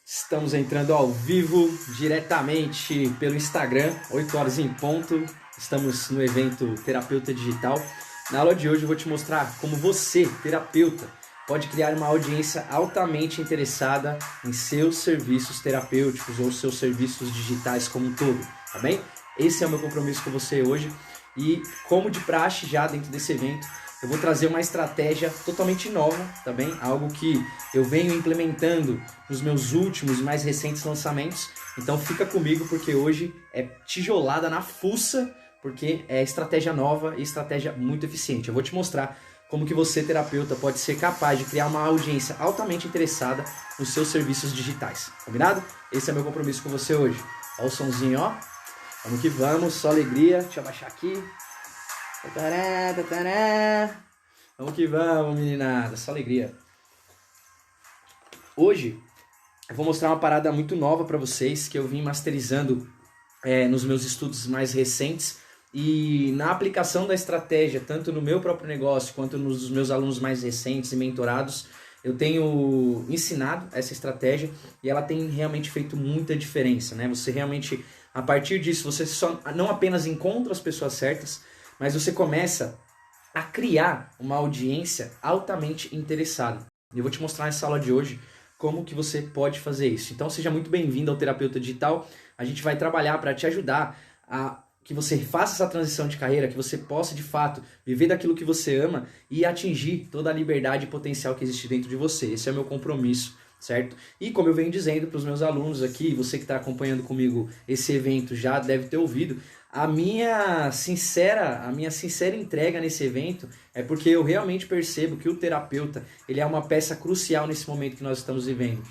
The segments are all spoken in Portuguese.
Estamos entrando ao vivo, diretamente pelo Instagram, 8 horas em ponto. Estamos no evento Terapeuta Digital. Na aula de hoje eu vou te mostrar como você, terapeuta, pode criar uma audiência altamente interessada em seus serviços terapêuticos ou seus serviços digitais como um todo, tá bem? Esse é o meu compromisso com você hoje e, como de praxe já dentro desse evento, eu vou trazer uma estratégia totalmente nova, tá bem? Algo que eu venho implementando nos meus últimos e mais recentes lançamentos. Então fica comigo porque hoje é tijolada na fuça, porque é estratégia nova e estratégia muito eficiente. Eu vou te mostrar como que você, terapeuta, pode ser capaz de criar uma audiência altamente interessada nos seus serviços digitais. Combinado? Esse é meu compromisso com você hoje. Olha o somzinho, ó. Vamos que vamos, só alegria. Deixa eu abaixar aqui. Tatará, tatará. Vamos que vamos, meninada, só alegria. Hoje eu vou mostrar uma parada muito nova para vocês que eu vim masterizando nos meus estudos mais recentes e na aplicação da estratégia, tanto no meu próprio negócio quanto nos meus alunos mais recentes e mentorados. Eu tenho ensinado essa estratégia e ela tem realmente feito muita diferença, né? Você realmente, a partir disso, você só não apenas encontra as pessoas certas, mas você começa a criar uma audiência altamente interessada. Eu vou te mostrar nessa aula de hoje como que você pode fazer isso. Então seja muito bem-vindo ao Terapeuta Digital. A gente vai trabalhar para te ajudar a que você faça essa transição de carreira, que você possa de fato viver daquilo que você ama e atingir toda a liberdade e potencial que existe dentro de você. Esse é o meu compromisso, certo? E como eu venho dizendo para os meus alunos aqui, você que está acompanhando comigo esse evento já deve ter ouvido, a minha sincera entrega nesse evento é porque eu realmente percebo que o terapeuta ele é uma peça crucial nesse momento que nós estamos vivendo.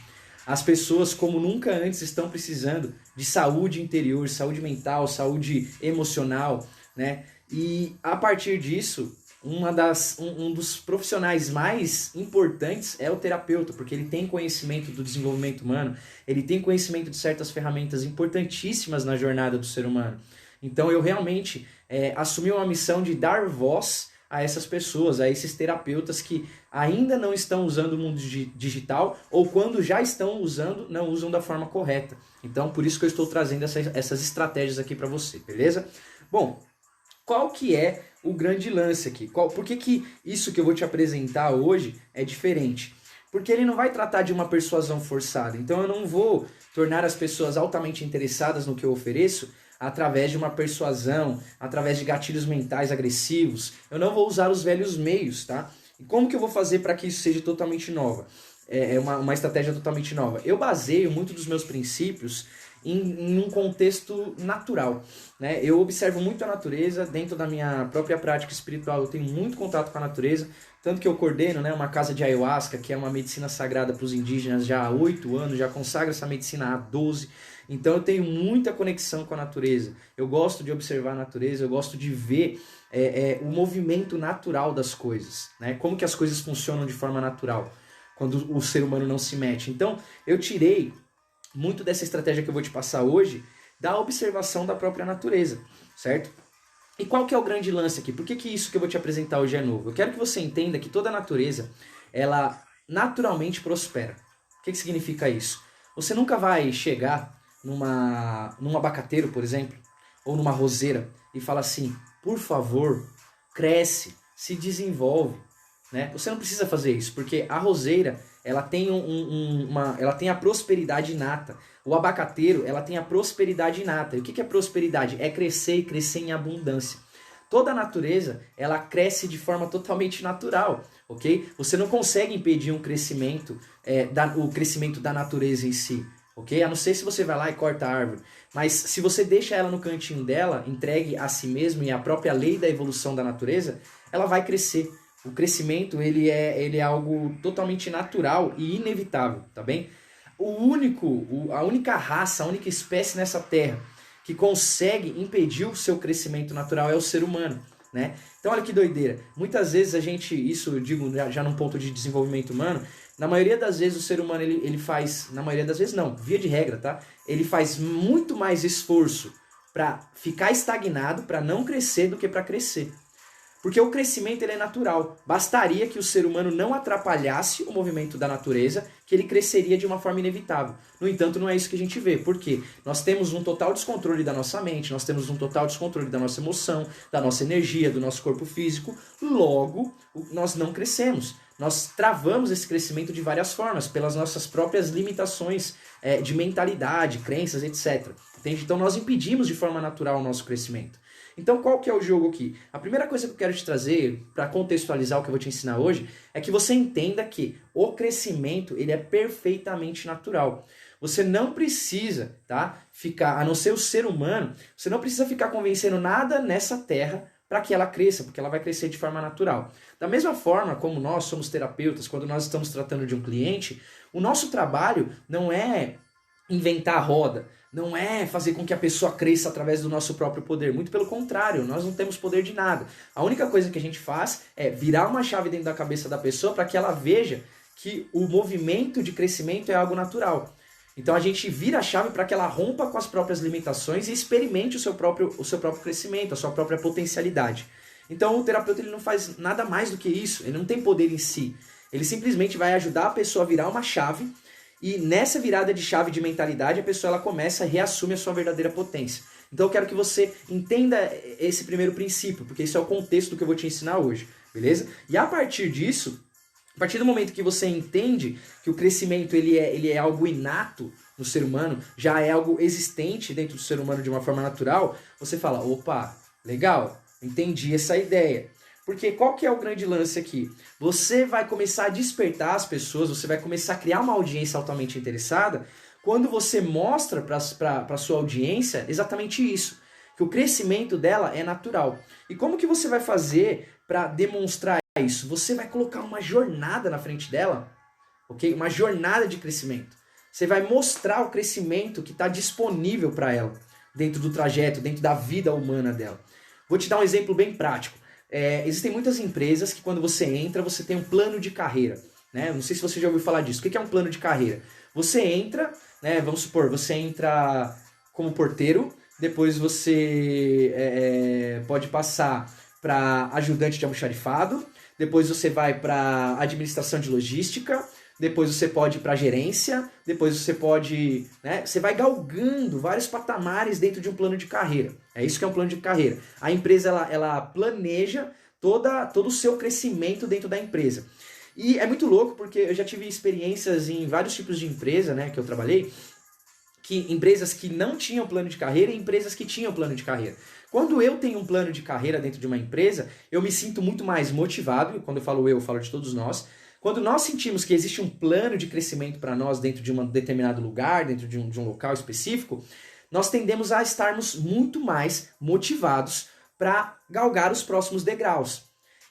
As pessoas, como nunca antes, estão precisando de saúde interior, saúde mental, saúde emocional, né? E a partir disso, um dos profissionais mais importantes é o terapeuta, porque ele tem conhecimento do desenvolvimento humano, ele tem conhecimento de certas ferramentas importantíssimas na jornada do ser humano. Então eu realmente assumi uma missão de dar voz a essas pessoas, a esses terapeutas que ainda não estão usando o mundo digital ou quando já estão usando, não usam da forma correta. Então por isso que eu estou trazendo essas estratégias aqui para você, beleza? Bom, qual que é o grande lance aqui? Por que isso que eu vou te apresentar hoje é diferente? Porque ele não vai tratar de uma persuasão forçada. Então eu não vou tornar as pessoas altamente interessadas no que eu ofereço através de uma persuasão, através de gatilhos mentais agressivos. Eu não vou usar os velhos meios, tá? E como que eu vou fazer para que isso seja totalmente nova? Uma estratégia totalmente nova. Eu baseio muito dos meus princípios em um contexto natural, né? Eu observo muito a natureza, dentro da minha própria prática espiritual eu tenho muito contato com a natureza, tanto que eu coordeno, né, uma casa de ayahuasca, que é uma medicina sagrada para os indígenas já há 8 anos, já consagro essa medicina há 12. Então eu tenho muita conexão com a natureza, eu gosto de observar a natureza, eu gosto de ver o movimento natural das coisas, né? Como que as coisas funcionam de forma natural, quando o ser humano não se mete. Então eu tirei muito dessa estratégia que eu vou te passar hoje da observação da própria natureza, certo? E qual que é o grande lance aqui? Por que isso que eu vou te apresentar hoje é novo? Eu quero que você entenda que toda a natureza, ela naturalmente prospera. O que significa isso? Você nunca vai chegar num abacateiro, por exemplo, ou numa roseira e falar assim, por favor, cresce, se desenvolve, né? Você não precisa fazer isso, porque a roseira ela tem, ela tem a prosperidade inata. O abacateiro ela tem a prosperidade inata. E o que é prosperidade? É crescer e crescer em abundância. Toda a natureza ela cresce de forma totalmente natural, ok? Você não consegue impedir um crescimento, o crescimento da natureza em si, ok? A não ser se você vai lá e corta a árvore. Mas se você deixa ela no cantinho dela, entregue a si mesmo e a própria lei da evolução da natureza, ela vai crescer. O crescimento ele é algo totalmente natural e inevitável, tá bem? A única raça, a única espécie nessa terra que consegue impedir o seu crescimento natural é o ser humano, né? Então olha que doideira. Muitas vezes a gente, isso eu digo já num ponto de desenvolvimento humano, na maioria das vezes o ser humano ele faz, na maioria das vezes não, via de regra, tá? Ele faz muito mais esforço para ficar estagnado, para não crescer do que para crescer. Porque o crescimento ele é natural. Bastaria que o ser humano não atrapalhasse o movimento da natureza, que ele cresceria de uma forma inevitável. No entanto, não é isso que a gente vê. Por quê? Nós temos um total descontrole da nossa mente, nós temos um total descontrole da nossa emoção, da nossa energia, do nosso corpo físico. Logo, nós não crescemos. Nós travamos esse crescimento de várias formas, pelas nossas próprias limitações de mentalidade, crenças, etc. Entende? Então nós impedimos de forma natural o nosso crescimento. Então qual que é o jogo aqui? A primeira coisa que eu quero te trazer, para contextualizar o que eu vou te ensinar hoje, é que você entenda que o crescimento ele é perfeitamente natural. Você não precisa, tá, ficar, a não ser o ser humano, você não precisa ficar convencendo nada nessa terra para que ela cresça, porque ela vai crescer de forma natural. Da mesma forma como nós somos terapeutas, quando nós estamos tratando de um cliente, o nosso trabalho não é inventar a roda, não é fazer com que a pessoa cresça através do nosso próprio poder. Muito pelo contrário, nós não temos poder de nada. A única coisa que a gente faz é virar uma chave dentro da cabeça da pessoa para que ela veja que o movimento de crescimento é algo natural. Então a gente vira a chave para que ela rompa com as próprias limitações e experimente o seu próprio crescimento, a sua própria potencialidade. Então o terapeuta ele não faz nada mais do que isso, ele não tem poder em si. Ele simplesmente vai ajudar a pessoa a virar uma chave e nessa virada de chave de mentalidade a pessoa ela começa a reassumir a sua verdadeira potência. Então eu quero que você entenda esse primeiro princípio, porque isso é o contexto do que eu vou te ensinar hoje, beleza? E a partir disso, a partir do momento que você entende que o crescimento ele é algo inato no ser humano, já é algo existente dentro do ser humano de uma forma natural, você fala, opa, legal, entendi essa ideia. Porque qual que é o grande lance aqui? Você vai começar a despertar as pessoas, você vai começar a criar uma audiência altamente interessada quando você mostra para a sua audiência exatamente isso, que o crescimento dela é natural. E como que você vai fazer para demonstrar isso? Você vai colocar uma jornada na frente dela, ok? Uma jornada de crescimento. Você vai mostrar o crescimento que está disponível para ela, dentro do trajeto, dentro da vida humana dela. Vou te dar um exemplo bem prático. Existem muitas empresas que quando você entra, você tem um plano de carreira. Né? Não sei se você já ouviu falar disso. O que é um plano de carreira? Você entra, né, vamos supor, você entra como porteiro, depois você pode passar para ajudante de almoxarifado, depois você vai para administração de logística, depois você pode ir para gerência, depois você pode, né, você vai galgando vários patamares dentro de um plano de carreira. É isso que é um plano de carreira. A empresa ela planeja todo o seu crescimento dentro da empresa. E é muito louco porque eu já tive experiências em vários tipos de empresa, né, que eu trabalhei, que empresas que não tinham plano de carreira e empresas que tinham plano de carreira. Quando eu tenho um plano de carreira dentro de uma empresa, eu me sinto muito mais motivado, quando eu falo de todos nós. Quando nós sentimos que existe um plano de crescimento para nós dentro de um determinado lugar, dentro de um local específico, nós tendemos a estarmos muito mais motivados para galgar os próximos degraus.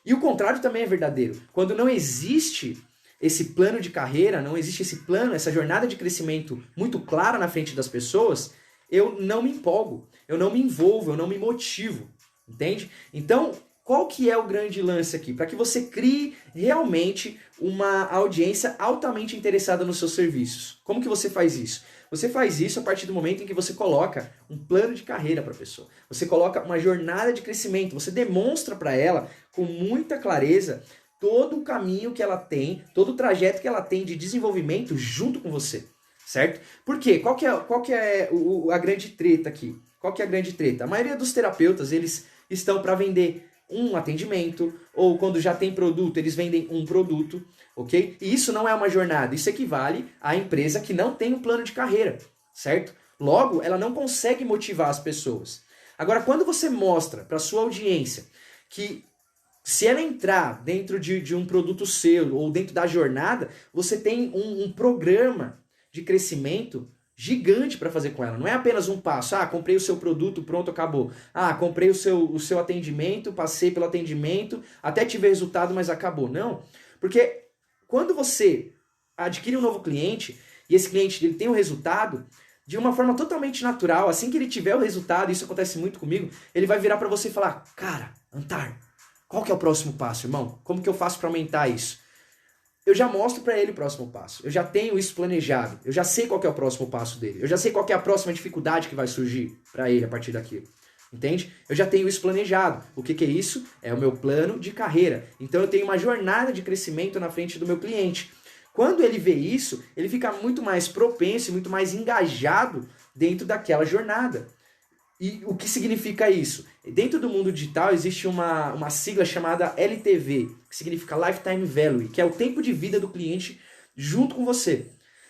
E o contrário também é verdadeiro. Quando não existe esse plano de carreira, não existe esse plano, essa jornada de crescimento muito clara na frente das pessoas, eu não me empolgo, eu não me envolvo, eu não me motivo, entende? Então, qual que é o grande lance aqui? Para que você crie realmente uma audiência altamente interessada nos seus serviços. Como que você faz isso? Você faz isso a partir do momento em que você coloca um plano de carreira para a pessoa. Você coloca uma jornada de crescimento. Você demonstra para ela com muita clareza todo o caminho que ela tem, todo o trajeto que ela tem de desenvolvimento junto com você. Certo? Por quê? Qual que é a grande treta aqui? Qual que é a grande treta? A maioria dos terapeutas, eles estão para vender um atendimento, ou quando já tem produto, eles vendem um produto, ok? E isso não é uma jornada, isso equivale à empresa que não tem um plano de carreira, certo? Logo, ela não consegue motivar as pessoas. Agora, quando você mostra para sua audiência que se ela entrar dentro de um produto seu, ou dentro da jornada, você tem um programa de crescimento gigante para fazer com ela. Não é apenas um passo. Ah, comprei o seu produto, pronto, acabou. Ah, comprei o seu atendimento, passei pelo atendimento, até tive resultado, mas acabou. Não. Porque quando você adquire um novo cliente e esse cliente ele tem um resultado, de uma forma totalmente natural, assim que ele tiver o resultado, isso acontece muito comigo, ele vai virar para você e falar, cara, Antar, qual que é o próximo passo, irmão? Como que eu faço para aumentar isso? Eu já mostro para ele o próximo passo. Eu já tenho isso planejado. Eu já sei qual que é o próximo passo dele. Eu já sei qual que é a próxima dificuldade que vai surgir para ele a partir daquilo. Entende? Eu já tenho isso planejado. O que é isso? É o meu plano de carreira. Então eu tenho uma jornada de crescimento na frente do meu cliente. Quando ele vê isso, ele fica muito mais propenso, muito mais engajado dentro daquela jornada. E o que significa isso? Dentro do mundo digital existe uma sigla chamada LTV, que significa Lifetime Value, que é o tempo de vida do cliente junto com você.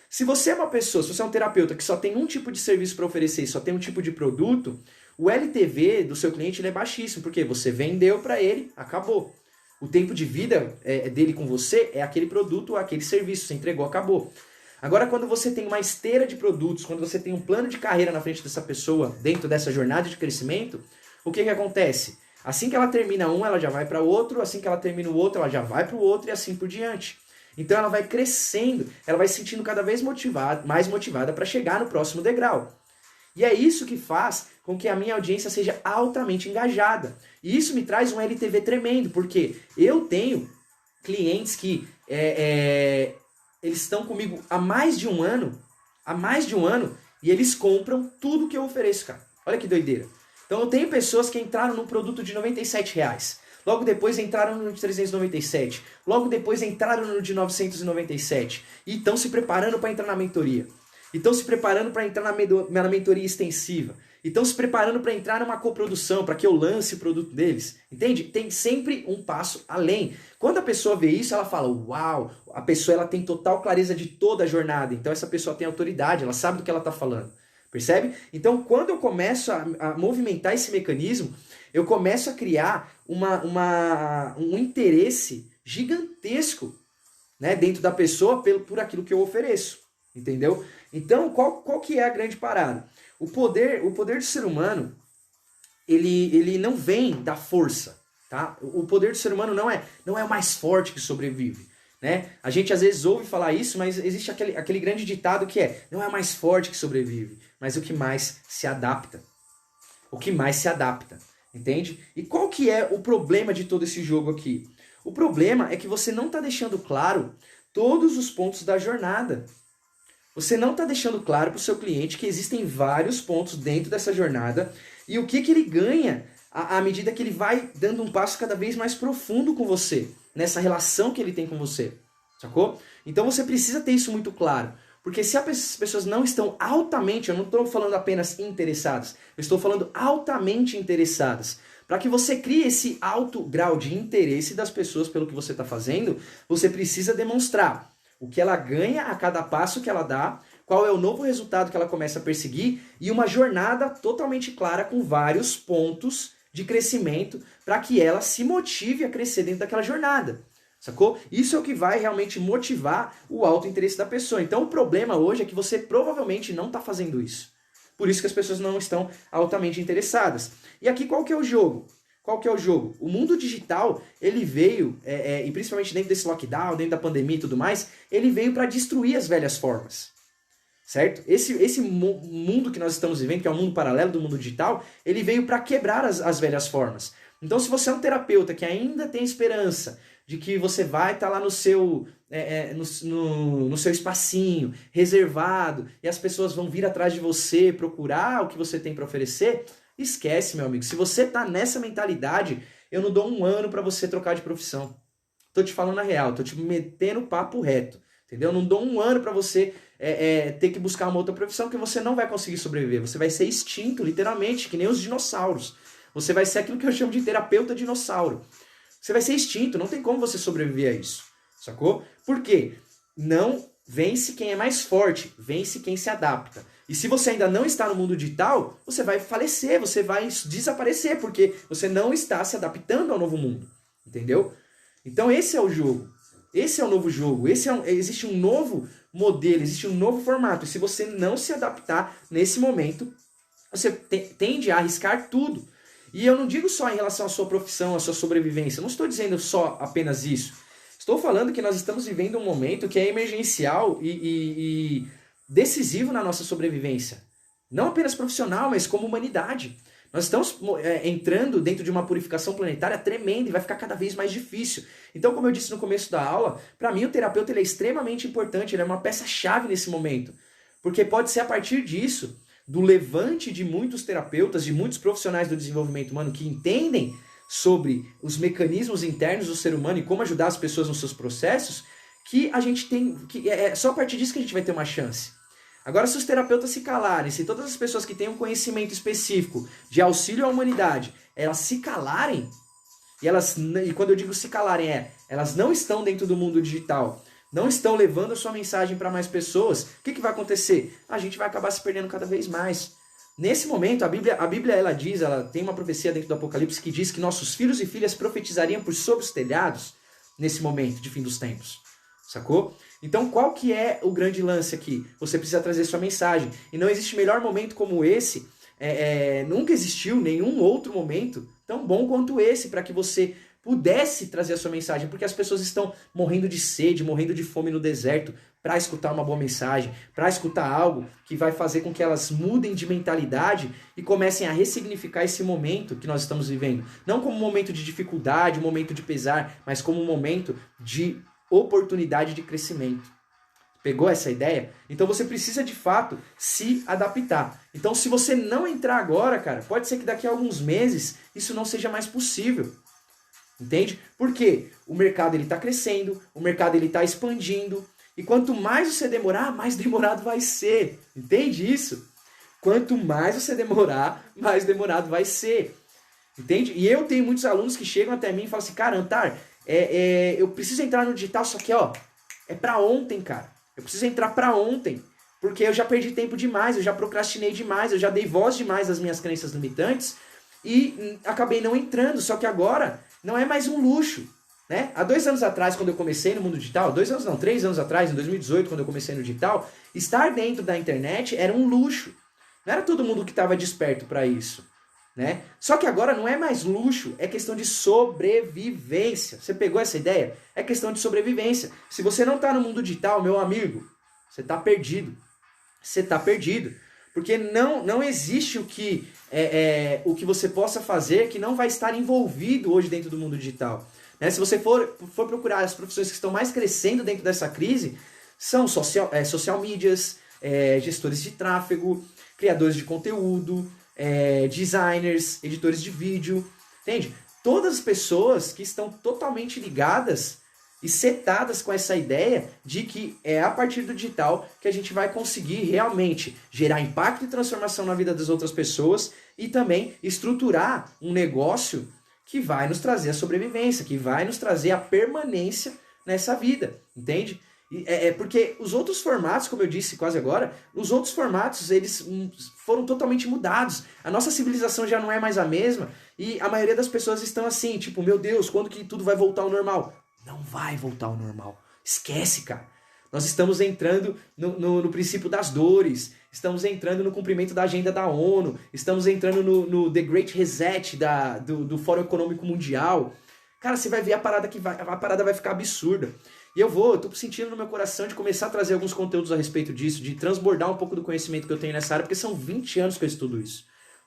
Se você é uma pessoa, se você é um terapeuta que só tem um tipo de serviço para oferecer, só tem um tipo de produto, o LTV do seu cliente ele é baixíssimo, porque você vendeu para ele, acabou. O tempo de vida dele com você é aquele produto, aquele serviço, você entregou, acabou. Agora, quando você tem uma esteira de produtos, quando você tem um plano de carreira na frente dessa pessoa, dentro dessa jornada de crescimento, o que acontece? Assim que ela termina um, ela já vai para outro, assim que ela termina o outro, ela já vai para o outro e assim por diante. Então ela vai crescendo, ela vai se sentindo cada vez mais motivada para chegar no próximo degrau. E é isso que faz com que a minha audiência seja altamente engajada. E isso me traz um LTV tremendo, porque eu tenho clientes que eles estão comigo há mais de um ano, e eles compram tudo que eu ofereço, cara. Olha que doideira. Então eu tenho pessoas que entraram num produto de R$97, logo depois entraram no de 397, logo depois entraram no de 997 e estão se preparando para entrar na mentoria. E estão se preparando para entrar na mentoria extensiva. E estão se preparando para entrar numa coprodução, para que eu lance o produto deles. Entende? Tem sempre um passo além. Quando a pessoa vê isso, ela fala, uau, a pessoa ela tem total clareza de toda a jornada. Então essa pessoa tem autoridade, ela sabe do que ela está falando. Percebe? Então quando eu começo a movimentar esse mecanismo, eu começo a criar um interesse gigantesco, né, dentro da pessoa por aquilo que eu ofereço. Entendeu? Então, qual que é a grande parada? O poder do ser humano, ele não vem da força, tá? O poder do ser humano não é o mais forte que sobrevive, né? A gente às vezes ouve falar isso, mas existe aquele grande ditado que não é o mais forte que sobrevive, mas o que mais se adapta. O que mais se adapta, entende? E qual que é o problema de todo esse jogo aqui? O problema é que você não está deixando claro todos os pontos da jornada. Você não está deixando claro para o seu cliente que existem vários pontos dentro dessa jornada e o que ele ganha à medida que ele vai dando um passo cada vez mais profundo com você, nessa relação que ele tem com você, sacou? Então você precisa ter isso muito claro, porque se as pessoas não estão altamente, eu não estou falando apenas interessadas, eu estou falando altamente interessadas, para que você crie esse alto grau de interesse das pessoas pelo que você está fazendo, você precisa demonstrar o que ela ganha a cada passo que ela dá, qual é o novo resultado que ela começa a perseguir e uma jornada totalmente clara com vários pontos de crescimento para que ela se motive a crescer dentro daquela jornada, sacou? Isso é o que vai realmente motivar o alto interesse da pessoa. Então o problema hoje é que você provavelmente não está fazendo isso. Por isso que as pessoas não estão altamente interessadas. E aqui qual que é o jogo? Qual que é o jogo? O mundo digital, ele veio, e principalmente dentro desse lockdown, dentro da pandemia e tudo mais, ele veio para destruir as velhas formas, certo? Esse mundo que nós estamos vivendo, que é um mundo paralelo do mundo digital, ele veio para quebrar as velhas formas. Então, se você é um terapeuta que ainda tem esperança de que você vai estar lá no seu espacinho, reservado, e as pessoas vão vir atrás de você, procurar o que você tem para oferecer, esquece, meu amigo. Se você tá nessa mentalidade, eu não dou um ano para você trocar de profissão. Tô te falando a real, tô te metendo papo reto, entendeu? Eu não dou um ano para você ter que buscar uma outra profissão, que você não vai conseguir sobreviver. Você vai ser extinto, literalmente, que nem os dinossauros. Você vai ser aquilo que eu chamo de terapeuta dinossauro. Você vai ser extinto, não tem como você sobreviver a isso, sacou? Por quê? Não vence quem é mais forte, vence quem se adapta. E se você ainda não está no mundo digital, você vai falecer, você vai desaparecer, porque você não está se adaptando ao novo mundo, entendeu? Então esse é o jogo, esse é o novo jogo, existe um novo modelo, existe um novo formato. E se você não se adaptar nesse momento, você tende a arriscar tudo. E eu não digo só em relação à sua profissão, à sua sobrevivência, eu não estou dizendo só apenas isso. Estou falando que nós estamos vivendo um momento que é emergencial e decisivo na nossa sobrevivência. Não apenas profissional, mas como humanidade. Nós estamos entrando dentro de uma purificação planetária tremenda e vai ficar cada vez mais difícil. Então, como eu disse no começo da aula, para mim o terapeuta ele é extremamente importante, ele é uma peça-chave nesse momento. Porque pode ser a partir disso, do levante de muitos terapeutas, de muitos profissionais do desenvolvimento humano que entendem sobre os mecanismos internos do ser humano e como ajudar as pessoas nos seus processos, que a gente tem, que é só a partir disso que a gente vai ter uma chance. Agora, se os terapeutas se calarem, se todas as pessoas que têm um conhecimento específico de auxílio à humanidade, elas se calarem, e quando eu digo se calarem, elas não estão dentro do mundo digital, não estão levando a sua mensagem para mais pessoas, o que vai acontecer? A gente vai acabar se perdendo cada vez mais. Nesse momento, a Bíblia ela tem uma profecia dentro do Apocalipse que diz que nossos filhos e filhas profetizariam por sobre os telhados nesse momento de fim dos tempos. Sacou? Então, qual que é o grande lance aqui? Você precisa trazer sua mensagem. E não existe melhor momento como esse. Nunca existiu nenhum outro momento tão bom quanto esse para que você pudesse trazer a sua mensagem. Porque as pessoas estão morrendo de sede, morrendo de fome no deserto para escutar uma boa mensagem, para escutar algo que vai fazer com que elas mudem de mentalidade e comecem a ressignificar esse momento que nós estamos vivendo. Não como um momento de dificuldade, um momento de pesar, mas como um momento de oportunidade de crescimento. Pegou essa ideia? Então você precisa de fato se adaptar. Então se você não entrar agora, cara, pode ser que daqui a alguns meses isso não seja mais possível. Entende? Porque o mercado ele está crescendo, o mercado ele está expandindo, e quanto mais você demorar, mais demorado vai ser. Entende isso? Quanto mais você demorar, mais demorado vai ser. Entende? E eu tenho muitos alunos que chegam até mim e falam assim, cara, Antar, eu preciso entrar no digital, só que é pra ontem, cara. Eu preciso entrar pra ontem, porque eu já perdi tempo demais, eu já procrastinei demais, eu já dei voz demais às minhas crenças limitantes e acabei não entrando, só que agora não é mais um luxo, né? Há 2 anos atrás, quando eu comecei no mundo digital, 2 anos não, 3 anos atrás, em 2018, quando eu comecei no digital, estar dentro da internet era um luxo. Não era todo mundo que estava desperto para isso, né? Só que agora não é mais luxo, é questão de sobrevivência. Você pegou essa ideia? É questão de sobrevivência. Se você não está no mundo digital, meu amigo, você está perdido. Você está perdido. Porque não existe o que você possa fazer que não vai estar envolvido hoje dentro do mundo digital. Né? Se você for procurar as profissões que estão mais crescendo dentro dessa crise, são social medias, gestores de tráfego, criadores de conteúdo, designers, editores de vídeo, entende? Todas as pessoas que estão totalmente ligadas e setadas com essa ideia de que é a partir do digital que a gente vai conseguir realmente gerar impacto e transformação na vida das outras pessoas e também estruturar um negócio que vai nos trazer a sobrevivência, que vai nos trazer a permanência nessa vida, entende? Porque os outros formatos, como eu disse quase agora, os outros formatos eles foram totalmente mudados. A nossa civilização já não é mais a mesma e a maioria das pessoas estão assim, tipo, meu Deus, quando que tudo vai voltar ao normal? Não vai voltar ao normal. Esquece, cara. Nós estamos entrando no princípio das dores, estamos entrando no cumprimento da agenda da ONU, estamos entrando no The Great Reset do Fórum Econômico Mundial. Cara, você vai ver a parada vai ficar absurda. E eu tô sentindo no meu coração de começar a trazer alguns conteúdos a respeito disso, de transbordar um pouco do conhecimento que eu tenho nessa área, porque são 20 anos que eu estudo isso.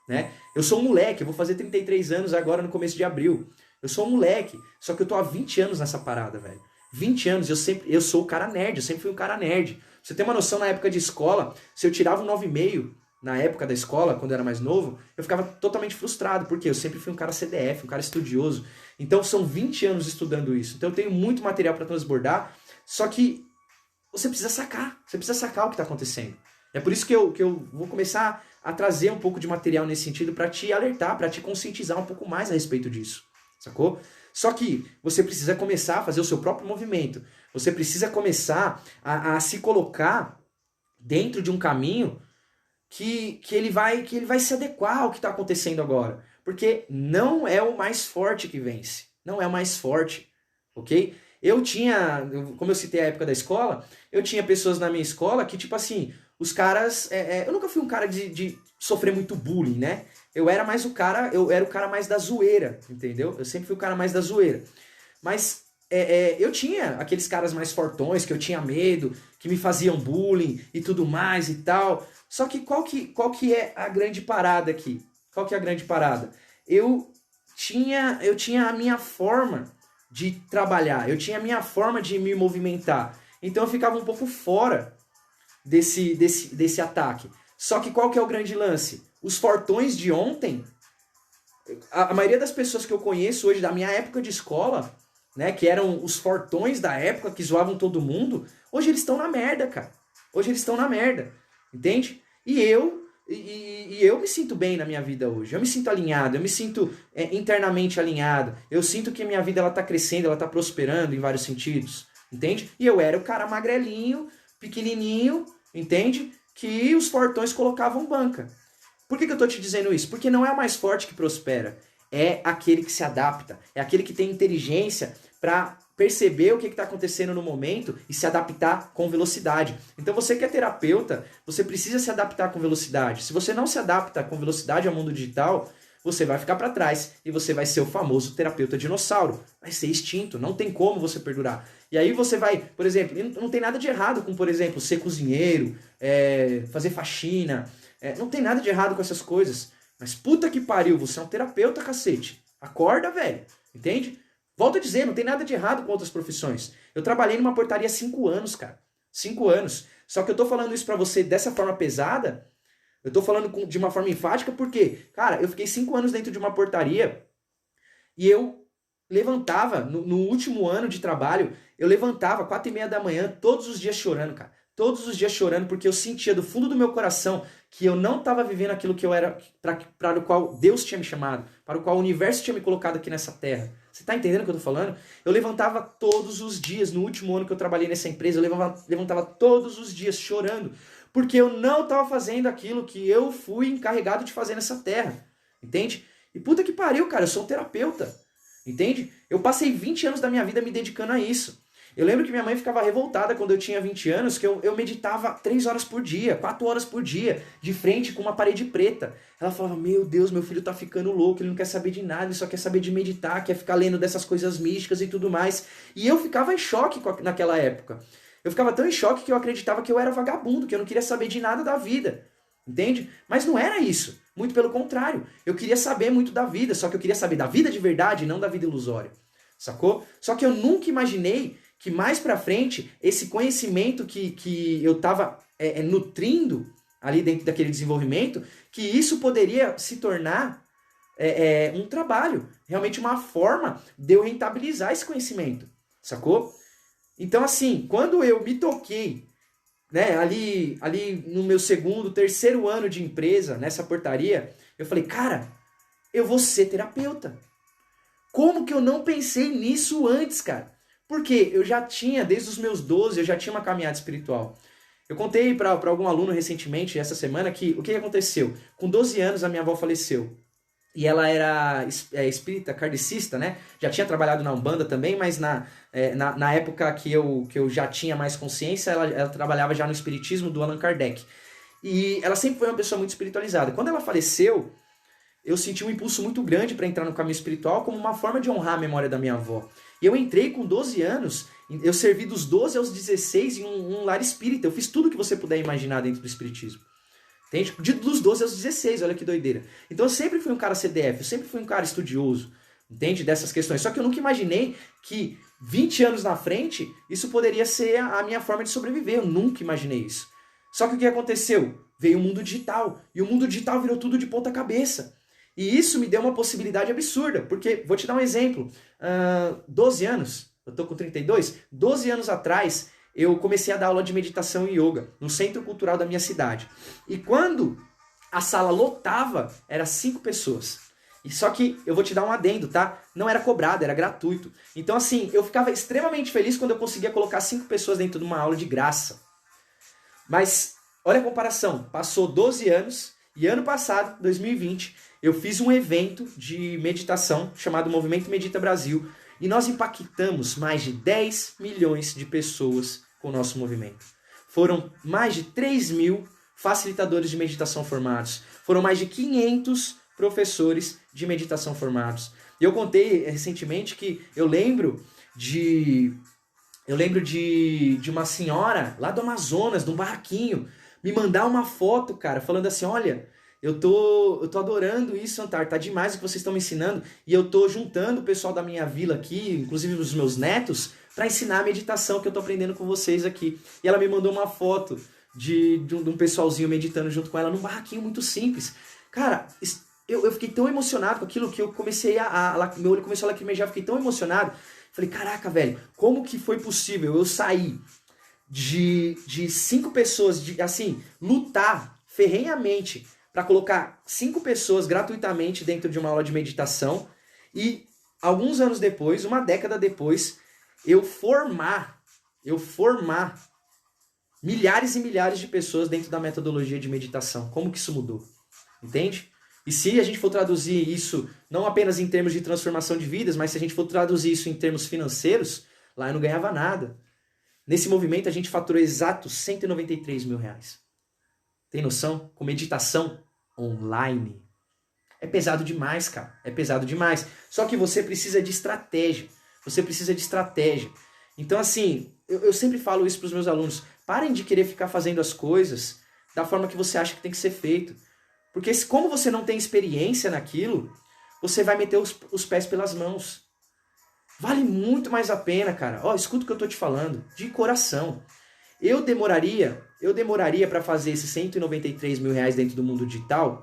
Né? Eu sou um moleque, eu vou fazer 33 anos agora no começo de abril. Eu sou um moleque, só que eu tô há 20 anos nessa parada, velho. 20 anos, eu sou o cara nerd, eu sempre fui um cara nerd. Pra você ter uma noção, na época de escola, se eu tirava um 9,5 na época da escola, quando eu era mais novo, eu ficava totalmente frustrado, porque eu sempre fui um cara CDF, um cara estudioso. Então são 20 anos estudando isso. Então eu tenho muito material para transbordar, só que você precisa sacar o que está acontecendo. É por isso que eu vou começar a trazer um pouco de material nesse sentido para te alertar, para te conscientizar um pouco mais a respeito disso, sacou? Só que você precisa começar a fazer o seu próprio movimento. Você precisa começar a se colocar dentro de um caminho que ele vai se adequar ao que está acontecendo agora. Porque não é o mais forte que vence. Não é o mais forte, ok? Como eu citei a época da escola, eu tinha pessoas na minha escola que, tipo assim, os caras... eu nunca fui um cara de sofrer muito bullying, né? Eu era o cara mais da zoeira, entendeu? Eu sempre fui o cara mais da zoeira. Mas eu tinha aqueles caras mais fortões, que eu tinha medo, que me faziam bullying e tudo mais e tal. Só que qual que é a grande parada aqui? Qual que é a grande parada? Eu tinha a minha forma de trabalhar, eu tinha a minha forma de me movimentar. Então eu ficava um pouco fora desse ataque. Só que qual que é o grande lance? Os fortões de ontem, a maioria das pessoas que eu conheço hoje, da minha época de escola, né, que eram os fortões da época, que zoavam todo mundo, hoje eles estão na merda, cara. Hoje eles estão na merda, entende? E eu me sinto bem na minha vida hoje. Eu me sinto alinhado, eu me sinto internamente alinhado. Eu sinto que a minha vida ela tá crescendo, ela tá prosperando em vários sentidos, entende? E eu era o cara magrelinho, pequenininho, entende? Que os fortões colocavam banca. Por que eu tô te dizendo isso? Porque não é o mais forte que prospera. É aquele que se adapta. É aquele que tem inteligência para perceber o que está acontecendo no momento e se adaptar com velocidade. Então você que é terapeuta, você precisa se adaptar com velocidade. Se você não se adapta com velocidade ao mundo digital, você vai ficar para trás e você vai ser o famoso terapeuta dinossauro. Vai ser extinto, não tem como você perdurar. E aí você vai, por exemplo, não tem nada de errado com, por exemplo, ser cozinheiro, fazer faxina, não tem nada de errado com essas coisas. Mas puta que pariu, você é um terapeuta, cacete. Acorda, velho. Entende? Volto a dizer, não tem nada de errado com outras profissões. Eu trabalhei numa portaria há 5 anos, cara. 5 anos. Só que eu tô falando isso pra você dessa forma pesada. Eu tô falando de uma forma enfática porque, cara, eu fiquei 5 anos dentro de uma portaria e eu levantava, no último ano de trabalho, eu levantava 4h30 da manhã, todos os dias chorando, cara. Todos os dias chorando porque eu sentia do fundo do meu coração que eu não estava vivendo aquilo que eu era, para o qual Deus tinha me chamado, para o qual o universo tinha me colocado aqui nessa terra. Você está entendendo o que eu estou falando? Eu levantava todos os dias, no último ano que eu trabalhei nessa empresa, eu levantava todos os dias chorando, porque eu não estava fazendo aquilo que eu fui encarregado de fazer nessa terra. Entende? E puta que pariu, cara, eu sou um terapeuta. Entende? Eu passei 20 anos da minha vida me dedicando a isso. Eu lembro que minha mãe ficava revoltada quando eu tinha 20 anos, que eu meditava 3 horas por dia, 4 horas por dia, de frente com uma parede preta. Ela falava, meu Deus, meu filho tá ficando louco, ele não quer saber de nada, ele só quer saber de meditar, quer ficar lendo dessas coisas místicas e tudo mais. E eu ficava em choque naquela época. Eu ficava tão em choque que eu acreditava que eu era vagabundo, que eu não queria saber de nada da vida. Entende? Mas não era isso. Muito pelo contrário. Eu queria saber muito da vida, só que eu queria saber da vida de verdade e não da vida ilusória. Sacou? Só que eu nunca imaginei que mais pra frente, esse conhecimento que eu tava nutrindo ali dentro daquele desenvolvimento, que isso poderia se tornar um trabalho, realmente uma forma de eu rentabilizar esse conhecimento, sacou? Então assim, quando eu me toquei, né, ali no meu segundo, terceiro ano de empresa, nessa portaria, eu falei, cara, eu vou ser terapeuta. Como que eu não pensei nisso antes, cara? Porque eu já tinha, desde os meus 12, eu já tinha uma caminhada espiritual. Eu contei para algum aluno recentemente, essa semana, que o que aconteceu? Com 12 anos, a minha avó faleceu. E ela era espírita, kardecista, né? Já tinha trabalhado na Umbanda também, mas na época que eu já tinha mais consciência, ela trabalhava já no espiritismo do Allan Kardec. E ela sempre foi uma pessoa muito espiritualizada. Quando ela faleceu, eu senti um impulso muito grande para entrar no caminho espiritual como uma forma de honrar a memória da minha avó. E eu entrei com 12 anos, eu servi dos 12 aos 16 em um lar espírita. Eu fiz tudo que você puder imaginar dentro do espiritismo. Entende? Dos 12 aos 16, olha que doideira. Então eu sempre fui um cara CDF, eu sempre fui um cara estudioso, entende? Dessas questões. Só que eu nunca imaginei que 20 anos na frente, isso poderia ser a minha forma de sobreviver. Eu nunca imaginei isso. Só que o que aconteceu? Veio o mundo digital. E o mundo digital virou tudo de ponta cabeça. E isso me deu uma possibilidade absurda, porque, vou te dar um exemplo, 12 anos, eu tô com 32, 12 anos atrás, eu comecei a dar aula de meditação e yoga no centro cultural da minha cidade. E quando a sala lotava, era 5 pessoas. E só que, eu vou te dar um adendo, tá? Não era cobrado, era gratuito. Então assim, eu ficava extremamente feliz quando eu conseguia colocar 5 pessoas dentro de uma aula de graça. Mas, olha a comparação, passou 12 anos e ano passado, 2020, eu fiz um evento de meditação chamado Movimento Medita Brasil e nós impactamos mais de 10 milhões de pessoas com o nosso movimento. Foram mais de 3 mil facilitadores de meditação formados. Foram mais de 500 professores de meditação formados. E eu contei recentemente que eu lembro de uma senhora lá do Amazonas, de um barraquinho, me mandar uma foto, cara, falando assim, olha, eu tô adorando isso, Antar, tá demais o que vocês estão me ensinando, e eu tô juntando o pessoal da minha vila aqui, inclusive os meus netos, para ensinar a meditação que eu tô aprendendo com vocês aqui. E ela me mandou uma foto de um pessoalzinho meditando junto com ela num barraquinho muito simples. Cara, eu fiquei tão emocionado com aquilo que eu comecei meu olho começou a lacrimejar, fiquei tão emocionado. Falei, caraca, velho, como que foi possível eu sair de 5 pessoas, assim, lutar ferrenhamente para colocar 5 pessoas gratuitamente dentro de uma aula de meditação e alguns anos depois, uma década depois, eu formar milhares e milhares de pessoas dentro da metodologia de meditação. Como que isso mudou? Entende? E se a gente for traduzir isso, não apenas em termos de transformação de vidas, mas se a gente for traduzir isso em termos financeiros, lá eu não ganhava nada. Nesse movimento a gente faturou exatos 193 mil reais. Tem noção? Com meditação online. É pesado demais, cara. É pesado demais. Só que você precisa de estratégia. Você precisa de estratégia. Então, assim, eu sempre falo isso para os meus alunos. Parem de querer ficar fazendo as coisas da forma que você acha que tem que ser feito. Porque como você não tem experiência naquilo, você vai meter os pés pelas mãos. Vale muito mais a pena, cara. Ó, escuta o que eu tô te falando, de coração. Eu demoraria para fazer esses 193 mil reais dentro do mundo digital,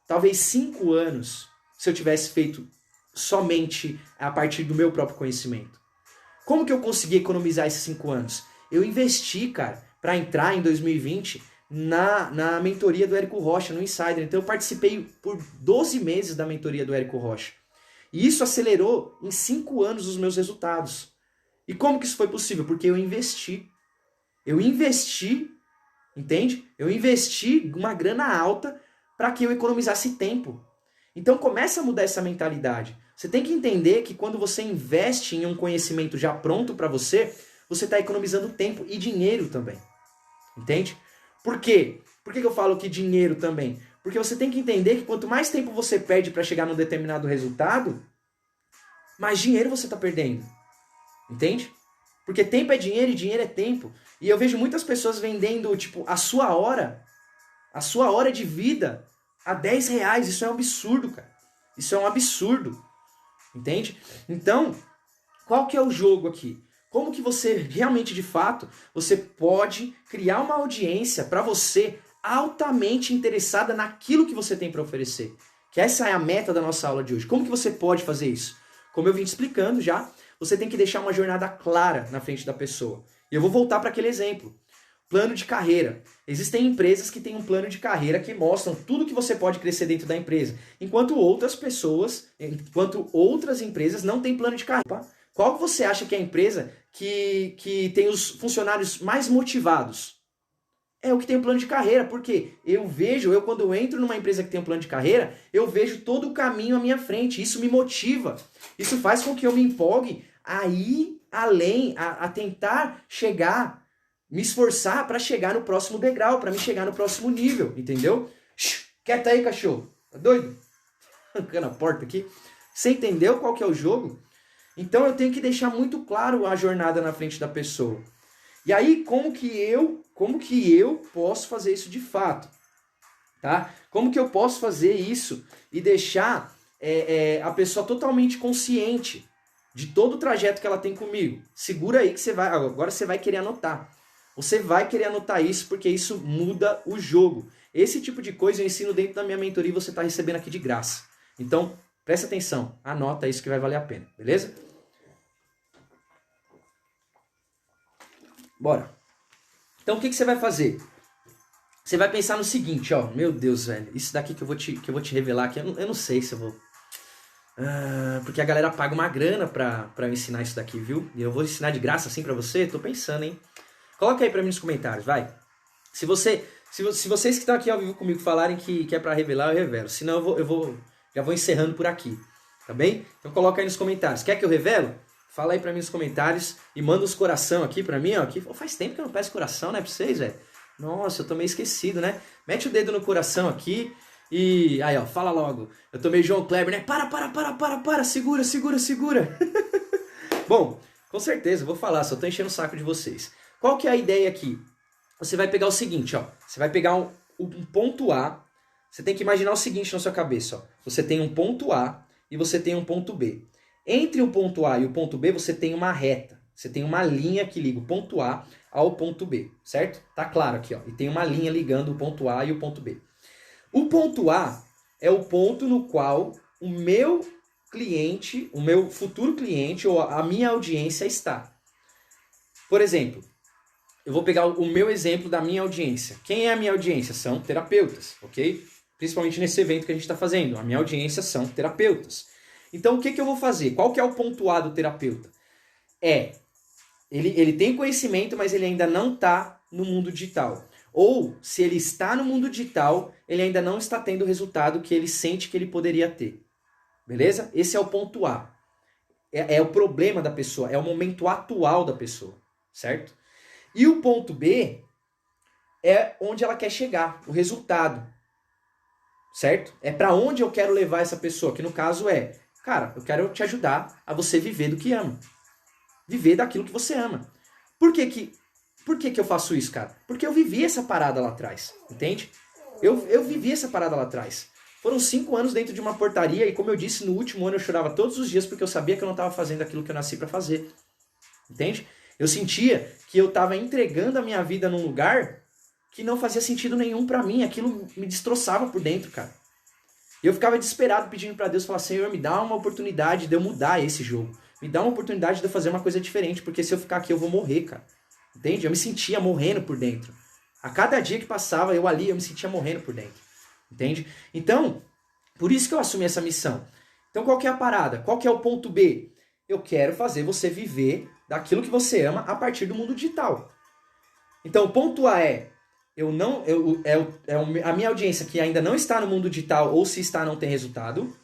talvez 5 anos, se eu tivesse feito somente a partir do meu próprio conhecimento. Como que eu consegui economizar esses 5 anos? Eu investi, cara, para entrar em 2020 na mentoria do Érico Rocha, no Insider. Então eu participei por 12 meses da mentoria do Érico Rocha. E isso acelerou em 5 anos os meus resultados. E como que isso foi possível? Porque eu investi. Eu investi, entende? Eu investi uma grana alta para que eu economizasse tempo. Então começa a mudar essa mentalidade. Você tem que entender que quando você investe em um conhecimento já pronto para você, você está economizando tempo e dinheiro também. Entende? Por quê? Por que eu falo que dinheiro também? Porque você tem que entender que quanto mais tempo você perde para chegar num determinado resultado, mais dinheiro você está perdendo. Entende? Porque tempo é dinheiro e dinheiro é tempo. E eu vejo muitas pessoas vendendo, tipo, a sua hora de vida a 10 reais. Isso é um absurdo, cara. Isso é um absurdo. Entende? Então, qual que é o jogo aqui? Como que você realmente, de fato, você pode criar uma audiência para você altamente interessada naquilo que você tem para oferecer? Que essa é a meta da nossa aula de hoje. Como que você pode fazer isso? Como eu vim te explicando já, você tem que deixar uma jornada clara na frente da pessoa. E eu vou voltar para aquele exemplo. Plano de carreira. Existem empresas que têm um plano de carreira que mostram tudo que você pode crescer dentro da empresa, enquanto outras empresas não têm plano de carreira. Qual você acha que é a empresa que tem os funcionários mais motivados? É o que tem um plano de carreira, porque quando eu entro numa empresa que tem um plano de carreira, eu vejo todo o caminho à minha frente, isso me motiva, isso faz com que eu me empolgue a ir além, a tentar chegar, me esforçar para chegar no próximo degrau, para me chegar no próximo nível, entendeu? Quieta aí, cachorro, tá doido? Arrancando a porta aqui. Você entendeu qual que é o jogo? Então eu tenho que deixar muito claro a jornada na frente da pessoa. E aí, como que eu posso fazer isso de fato? Tá? Como que eu posso fazer isso e deixar a pessoa totalmente consciente de todo o trajeto que ela tem comigo? Segura aí que agora você vai querer anotar. Você vai querer anotar isso porque isso muda o jogo. Esse tipo de coisa eu ensino dentro da minha mentoria e você está recebendo aqui de graça. Então, presta atenção, anota isso que vai valer a pena, beleza? Bora. Então o que você vai fazer? Você vai pensar no seguinte, ó. Meu Deus, velho. Isso daqui que eu vou te revelar aqui, eu não sei se eu vou... porque a galera paga uma grana pra eu ensinar isso daqui, viu? E eu vou ensinar de graça assim pra você? Tô pensando, hein? Coloca aí pra mim nos comentários, vai. Se vocês que estão aqui ao vivo comigo falarem que é pra revelar, eu revelo. Senão já vou encerrando por aqui. Tá bem? Então coloca aí nos comentários. Quer que eu revelo? Fala aí pra mim nos comentários e manda uns coração aqui pra mim, ó. Que faz tempo que eu não peço coração, né, pra vocês, velho. Nossa, eu tô meio esquecido, né? Mete o dedo no coração aqui e... Aí, ó, fala logo. Eu tô meio João Kleber, né? Para, segura. Bom, com certeza, vou falar, só tô enchendo o saco de vocês. Qual que é a ideia aqui? Você vai pegar o seguinte, ó. Você vai pegar um ponto A. Você tem que imaginar o seguinte na sua cabeça, ó. Você tem um ponto A e você tem um ponto B. Entre o ponto A e o ponto B, você tem uma reta. Você tem uma linha que liga o ponto A ao ponto B, certo? Tá claro aqui, ó. E tem uma linha ligando o ponto A e o ponto B. O ponto A é o ponto no qual o meu cliente, o meu futuro cliente ou a minha audiência está. Por exemplo, eu vou pegar o meu exemplo da minha audiência. Quem é a minha audiência? São terapeutas, ok? Principalmente nesse evento que a gente está fazendo. A minha audiência são terapeutas. Então, o que eu vou fazer? Qual que é o ponto A do terapeuta? Ele tem conhecimento, mas ele ainda não está no mundo digital. Ou, se ele está no mundo digital, ele ainda não está tendo o resultado que ele sente que ele poderia ter. Beleza? Esse é o ponto A. É o problema da pessoa, é o momento atual da pessoa, certo? E o ponto B é onde ela quer chegar, o resultado, certo? É para onde eu quero levar essa pessoa, que no caso é, cara, eu quero te ajudar a você viver do que ama. Viver daquilo que você ama. Por que que eu faço isso, cara? Porque eu vivi essa parada lá atrás, entende? Eu vivi essa parada lá atrás. Foram 5 anos dentro de uma portaria e, como eu disse, no último ano eu chorava todos os dias porque eu sabia que eu não estava fazendo aquilo que eu nasci para fazer. Entende? Eu sentia que eu estava entregando a minha vida num lugar que não fazia sentido nenhum para mim. Aquilo me destroçava por dentro, cara. E eu ficava desesperado pedindo para Deus, falar, Senhor, me dá uma oportunidade de eu mudar esse jogo. Me dá uma oportunidade de eu fazer uma coisa diferente, porque se eu ficar aqui eu vou morrer, cara. Entende? Eu me sentia morrendo por dentro. A cada dia que passava eu me sentia morrendo por dentro. Entende? Então, por isso que eu assumi essa missão. Então, qual que é a parada? Qual que é o ponto B? Eu quero fazer você viver daquilo que você ama a partir do mundo digital. Então, o ponto A é a minha audiência que ainda não está no mundo digital ou se está não tem resultado.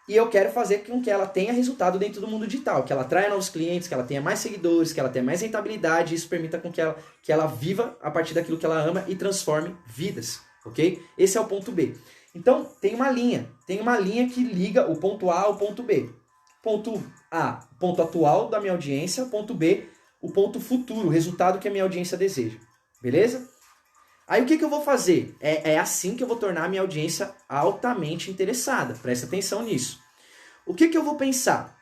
E eu quero fazer com que ela tenha resultado dentro do mundo digital, que ela atraia novos clientes, que ela tenha mais seguidores, que ela tenha mais rentabilidade, e isso permita com que ela viva a partir daquilo que ela ama e transforme vidas, ok? Esse é o ponto B. Então, tem uma linha que liga o ponto A ao ponto B. Ponto A, ponto atual da minha audiência, ponto B, o ponto futuro, o resultado que a minha audiência deseja, beleza? Aí o que eu vou fazer? É assim que eu vou tornar a minha audiência altamente interessada. Presta atenção nisso. O que eu vou pensar?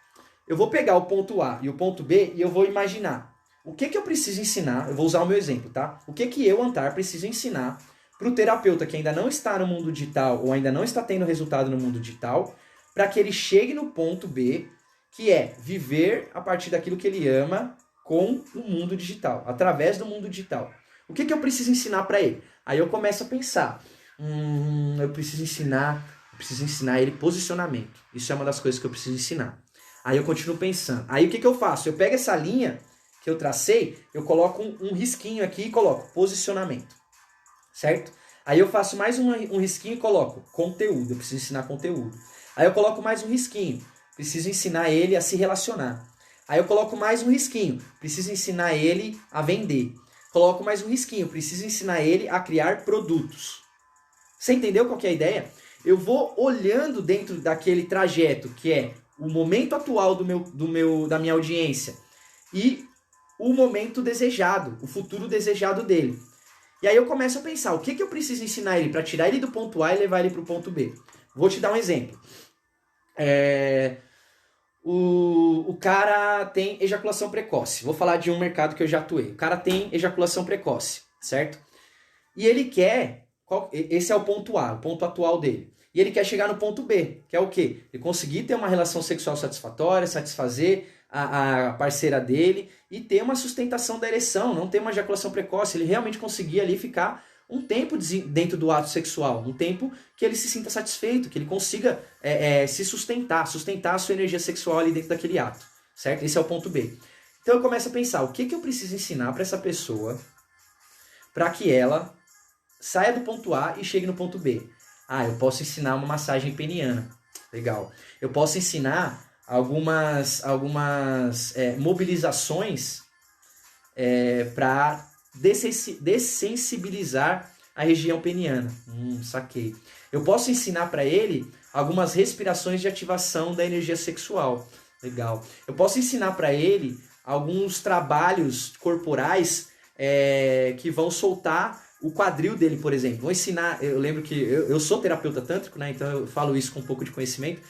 Eu vou pegar o ponto A e o ponto B e eu vou imaginar. O que eu preciso ensinar? Eu vou usar o meu exemplo, tá? O que eu, Antar, preciso ensinar para o terapeuta que ainda não está no mundo digital ou ainda não está tendo resultado no mundo digital, para que ele chegue no ponto B, que é viver a partir daquilo que ele ama com o mundo digital, através do mundo digital. O que eu preciso ensinar para ele? Aí eu começo a pensar, eu preciso ensinar ele posicionamento. Isso é uma das coisas que eu preciso ensinar. Aí eu continuo pensando. Aí o que eu faço? Eu pego essa linha que eu tracei, eu coloco um risquinho aqui e coloco posicionamento. Certo? Aí eu faço mais um risquinho e coloco conteúdo. Eu preciso ensinar conteúdo. Aí eu coloco mais um risquinho. Preciso ensinar ele a se relacionar. Aí eu coloco mais um risquinho. Preciso ensinar ele a vender. Coloco mais um risquinho, preciso ensinar ele a criar produtos. Você entendeu qual que é a ideia? Eu vou olhando dentro daquele trajeto que é o momento atual da minha audiência e o momento desejado, o futuro desejado dele. E aí eu começo a pensar, o que eu preciso ensinar ele para tirar ele do ponto A e levar ele para o ponto B? Vou te dar um exemplo. O cara tem ejaculação precoce. Vou falar de um mercado que eu já atuei. O cara tem ejaculação precoce, certo? E ele quer... Esse é o ponto A, o ponto atual dele. E ele quer chegar no ponto B, que é o quê? Ele conseguir ter uma relação sexual satisfatória, satisfazer a parceira dele e ter uma sustentação da ereção, não ter uma ejaculação precoce. Ele realmente conseguir ali ficar um tempo dentro do ato sexual, um tempo que ele se sinta satisfeito, que ele consiga se sustentar a sua energia sexual ali dentro daquele ato, certo? Esse é o ponto B. Então eu começo a pensar, o que eu preciso ensinar para essa pessoa para que ela saia do ponto A e chegue no ponto B? Eu posso ensinar uma massagem peniana, legal. Eu posso ensinar algumas mobilizações para dessensibilizar a região peniana. Saquei. Eu posso ensinar para ele algumas respirações de ativação da energia sexual. Legal. Eu posso ensinar para ele alguns trabalhos corporais que vão soltar o quadril dele, por exemplo. Vou ensinar, eu lembro que eu sou terapeuta tântrico, né? Então eu falo isso com um pouco de conhecimento.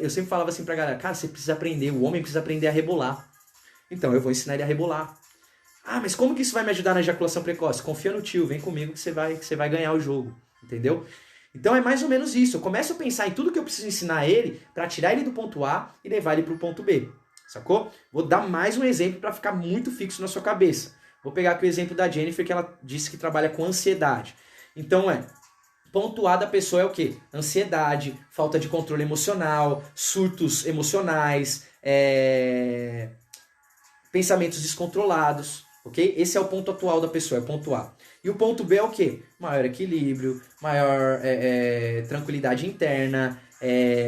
Eu sempre falava assim pra galera, cara, você precisa aprender, o homem precisa aprender a rebolar. Então eu vou ensinar ele a rebolar. Ah, mas como que isso vai me ajudar na ejaculação precoce? Confia no tio, vem comigo que você vai ganhar o jogo, entendeu? Então é mais ou menos isso. Eu começo a pensar em tudo que eu preciso ensinar ele para tirar ele do ponto A e levar ele para o ponto B, sacou? Vou dar mais um exemplo para ficar muito fixo na sua cabeça. Vou pegar aqui o exemplo da Jennifer, que ela disse que trabalha com ansiedade. Então ponto A da pessoa é o quê? Ansiedade, falta de controle emocional, surtos emocionais, pensamentos descontrolados, ok? Esse é o ponto atual da pessoa, é o ponto A. E o ponto B é o quê? Maior equilíbrio, maior tranquilidade interna,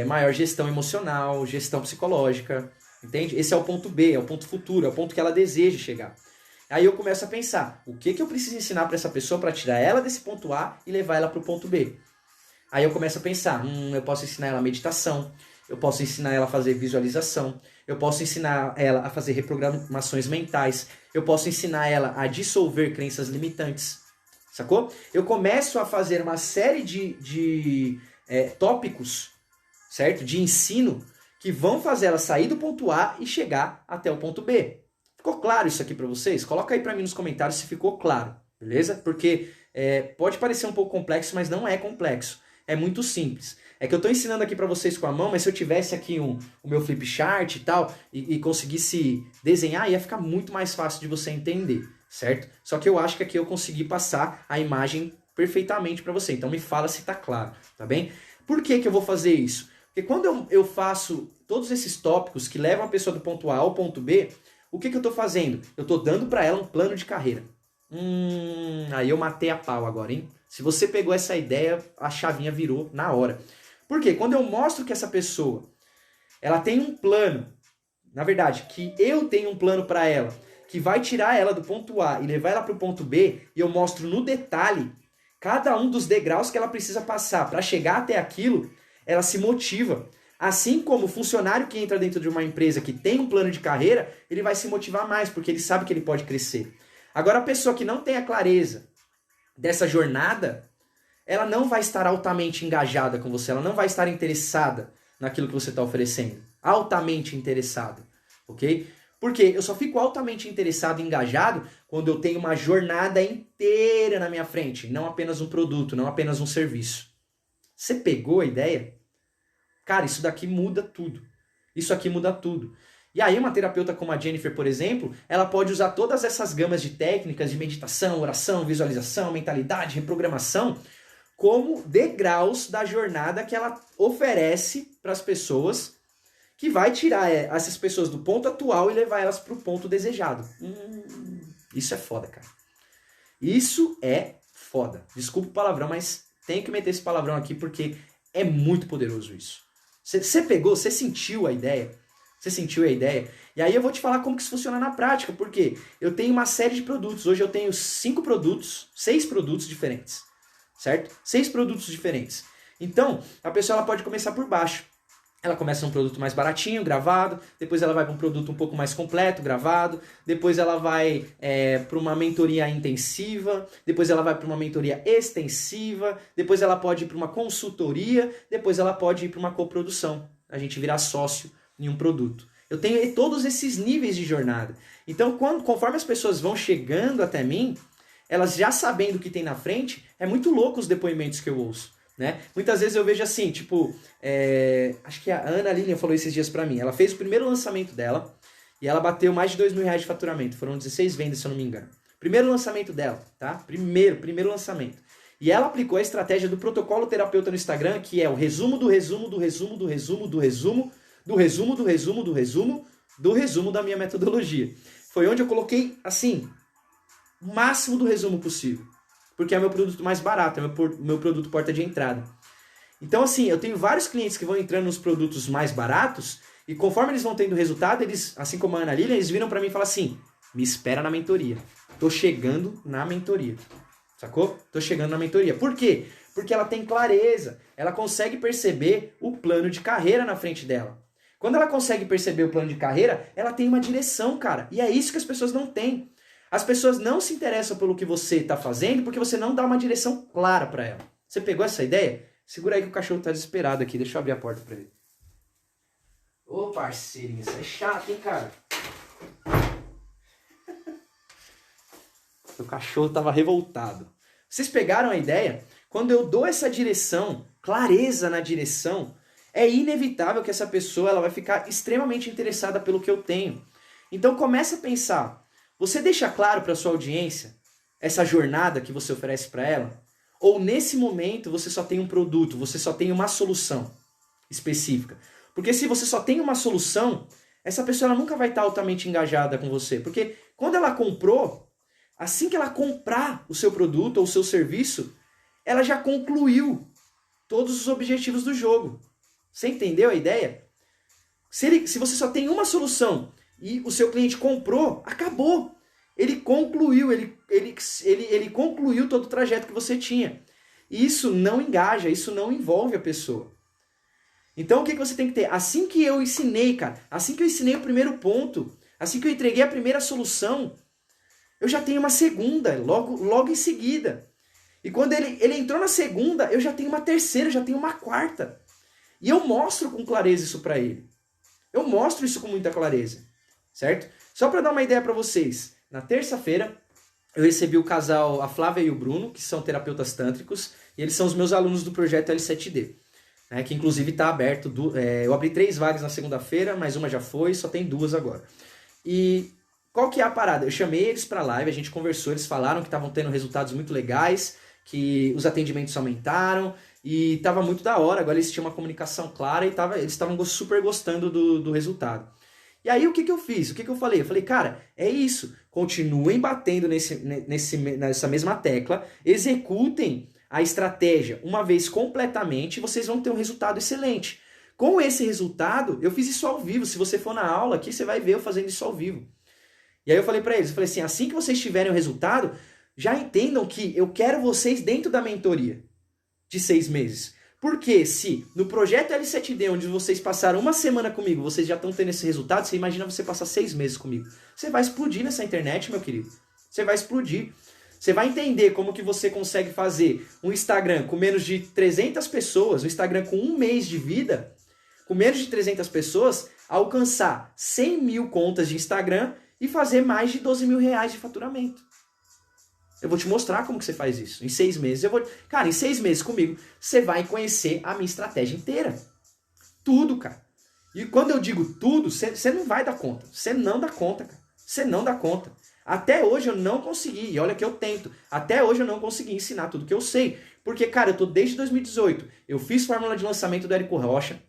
maior gestão emocional, gestão psicológica, entende? Esse é o ponto B, é o ponto futuro, é o ponto que ela deseja chegar. Aí eu começo a pensar, o que eu preciso ensinar para essa pessoa para tirar ela desse ponto A e levar ela para o ponto B? Aí eu começo a pensar, eu posso ensinar ela meditação, eu posso ensinar ela a fazer visualização, eu posso ensinar ela a fazer reprogramações mentais, eu posso ensinar ela a dissolver crenças limitantes, sacou? Eu começo a fazer uma série de tópicos, certo? De ensino que vão fazer ela sair do ponto A e chegar até o ponto B. Ficou claro isso aqui para vocês? Coloca aí para mim nos comentários se ficou claro, beleza? Porque pode parecer um pouco complexo, mas não é complexo. É muito simples. É que eu estou ensinando aqui para vocês com a mão, mas se eu tivesse aqui o meu flip chart e tal, e conseguisse desenhar, ia ficar muito mais fácil de você entender, certo? Só que eu acho que aqui eu consegui passar a imagem perfeitamente para você. Então me fala se está claro, tá bem? Por que eu vou fazer isso? Porque quando eu faço todos esses tópicos que levam a pessoa do ponto A ao ponto B, o que eu estou fazendo? Eu estou dando para ela um plano de carreira. Aí eu matei a pau agora, hein? Se você pegou essa ideia, a chavinha virou na hora. Por quê? Quando eu mostro que essa pessoa ela tem um plano, na verdade, que eu tenho um plano para ela, que vai tirar ela do ponto A e levar ela para o ponto B, e eu mostro no detalhe cada um dos degraus que ela precisa passar para chegar até aquilo, ela se motiva. Assim como o funcionário que entra dentro de uma empresa que tem um plano de carreira, ele vai se motivar mais, porque ele sabe que ele pode crescer. Agora, a pessoa que não tem a clareza dessa jornada, ela não vai estar altamente engajada com você, ela não vai estar interessada naquilo que você está oferecendo. Altamente interessada, ok? Porque eu só fico altamente interessado e engajado quando eu tenho uma jornada inteira na minha frente, não apenas um produto, não apenas um serviço. Você pegou a ideia? Cara, isso daqui muda tudo. Isso aqui muda tudo. E aí uma terapeuta como a Jennifer, por exemplo, ela pode usar todas essas gamas de técnicas de meditação, oração, visualização, mentalidade, reprogramação, como degraus da jornada que ela oferece para as pessoas, que vai tirar essas pessoas do ponto atual e levar elas para o ponto desejado. Isso é foda, cara. Isso é foda. Desculpa o palavrão, mas tenho que meter esse palavrão aqui porque é muito poderoso isso. Você pegou, você sentiu a ideia? Você sentiu a ideia? E aí eu vou te falar como que isso funciona na prática, porque eu tenho uma série de produtos. Hoje eu tenho 6 produtos diferentes, certo? 6 produtos diferentes. Então, a pessoa ela pode começar por baixo. Ela começa um produto mais baratinho, gravado, depois ela vai para um produto um pouco mais completo, gravado, depois ela vai para uma mentoria intensiva, depois ela vai para uma mentoria extensiva, depois ela pode ir para uma consultoria, depois ela pode ir para uma coprodução, a gente virar sócio em um produto. Eu tenho todos esses níveis de jornada. Então, conforme as pessoas vão chegando até mim, elas já sabendo o que tem na frente, é muito louco os depoimentos que eu ouço. Né? Muitas vezes eu vejo assim, tipo, acho que a Ana Lilian falou esses dias pra mim, ela fez o primeiro lançamento dela e ela bateu mais de R$2.000 de faturamento, foram 16 vendas se eu não me engano. Primeiro lançamento dela, tá? Primeiro lançamento. E ela aplicou a estratégia do protocolo terapeuta no Instagram, que é o resumo do resumo do resumo do resumo do resumo do resumo do resumo do resumo do resumo da minha metodologia. Foi onde eu coloquei, assim, o máximo do resumo possível. Porque é o meu produto mais barato, é o meu produto porta de entrada. Então, assim, eu tenho vários clientes que vão entrando nos produtos mais baratos e conforme eles vão tendo resultado, eles, assim como a Ana Lilian, eles viram pra mim e falam assim, me espera na mentoria. Tô chegando na mentoria. Sacou? Tô chegando na mentoria. Por quê? Porque ela tem clareza. Ela consegue perceber o plano de carreira na frente dela. Quando ela consegue perceber o plano de carreira, ela tem uma direção, cara. E é isso que as pessoas não têm. As pessoas não se interessam pelo que você está fazendo porque você não dá uma direção clara para ela. Você pegou essa ideia? Segura aí que o cachorro tá desesperado aqui. Deixa eu abrir a porta para ele. Ô parceirinho, isso é chato, hein, cara? o cachorro estava revoltado. Vocês pegaram a ideia? Quando eu dou essa direção, clareza na direção, é inevitável que essa pessoa ela vai ficar extremamente interessada pelo que eu tenho. Então começa a pensar, você deixa claro para sua audiência essa jornada que você oferece para ela? Ou nesse momento você só tem um produto, você só tem uma solução específica? Porque se você só tem uma solução, essa pessoa ela nunca vai estar altamente engajada com você. Porque quando ela comprou, assim que ela comprar o seu produto ou o seu serviço, ela já concluiu todos os objetivos do jogo. Você entendeu a ideia? Se você só tem uma solução e o seu cliente comprou, acabou. Ele concluiu, ele concluiu todo o trajeto que você tinha. E isso não engaja, isso não envolve a pessoa. Então o que você tem que ter? Assim que eu ensinei, cara, assim que eu ensinei o primeiro ponto, assim que eu entreguei a primeira solução, eu já tenho uma segunda, logo em seguida. E quando ele entrou na segunda, eu já tenho uma terceira, eu já tenho uma quarta. E eu mostro com clareza isso pra ele. Eu mostro isso com muita clareza, certo? Só para dar uma ideia para vocês, na terça-feira eu recebi o casal, a Flávia e o Bruno, que são terapeutas tântricos, e eles são os meus alunos do projeto L7D, né, que inclusive está aberto. Eu abri 3 vagas na segunda-feira, mas uma já foi, só tem 2 agora. E qual que é a parada? Eu chamei eles para live, a gente conversou, eles falaram que estavam tendo resultados muito legais, que os atendimentos aumentaram, e estava muito da hora. Agora eles tinham uma comunicação clara e eles estavam super gostando do resultado. E aí o que eu fiz? O que eu falei? Eu falei, cara, é isso. Continuem batendo nessa mesma tecla, executem a estratégia uma vez completamente e vocês vão ter um resultado excelente. Com esse resultado, eu fiz isso ao vivo. Se você for na aula aqui, você vai ver eu fazendo isso ao vivo. E aí eu falei para eles, eu falei assim que vocês tiverem o resultado, já entendam que eu quero vocês dentro da mentoria de 6 meses. Porque se no projeto L7D, onde vocês passaram uma semana comigo, vocês já estão tendo esse resultado, você imagina você passar 6 meses comigo. Você vai explodir nessa internet, meu querido. Você vai explodir. Você vai entender como que você consegue fazer um Instagram com menos de 300 pessoas, um Instagram com 1 mês de vida, com menos de 300 pessoas, alcançar 100 mil contas de Instagram e fazer mais de 12 mil reais de faturamento. Eu vou te mostrar como que você faz isso. Em 6 meses, Cara, em 6 meses comigo, você vai conhecer a minha estratégia inteira. Tudo, cara. E quando eu digo tudo, você não vai dar conta. Você não dá conta, cara. Você não dá conta. Até hoje eu não consegui, e olha que eu tento. Até hoje eu não consegui ensinar tudo que eu sei. Porque, cara, eu tô desde 2018. Eu fiz fórmula de lançamento do Érico Rocha.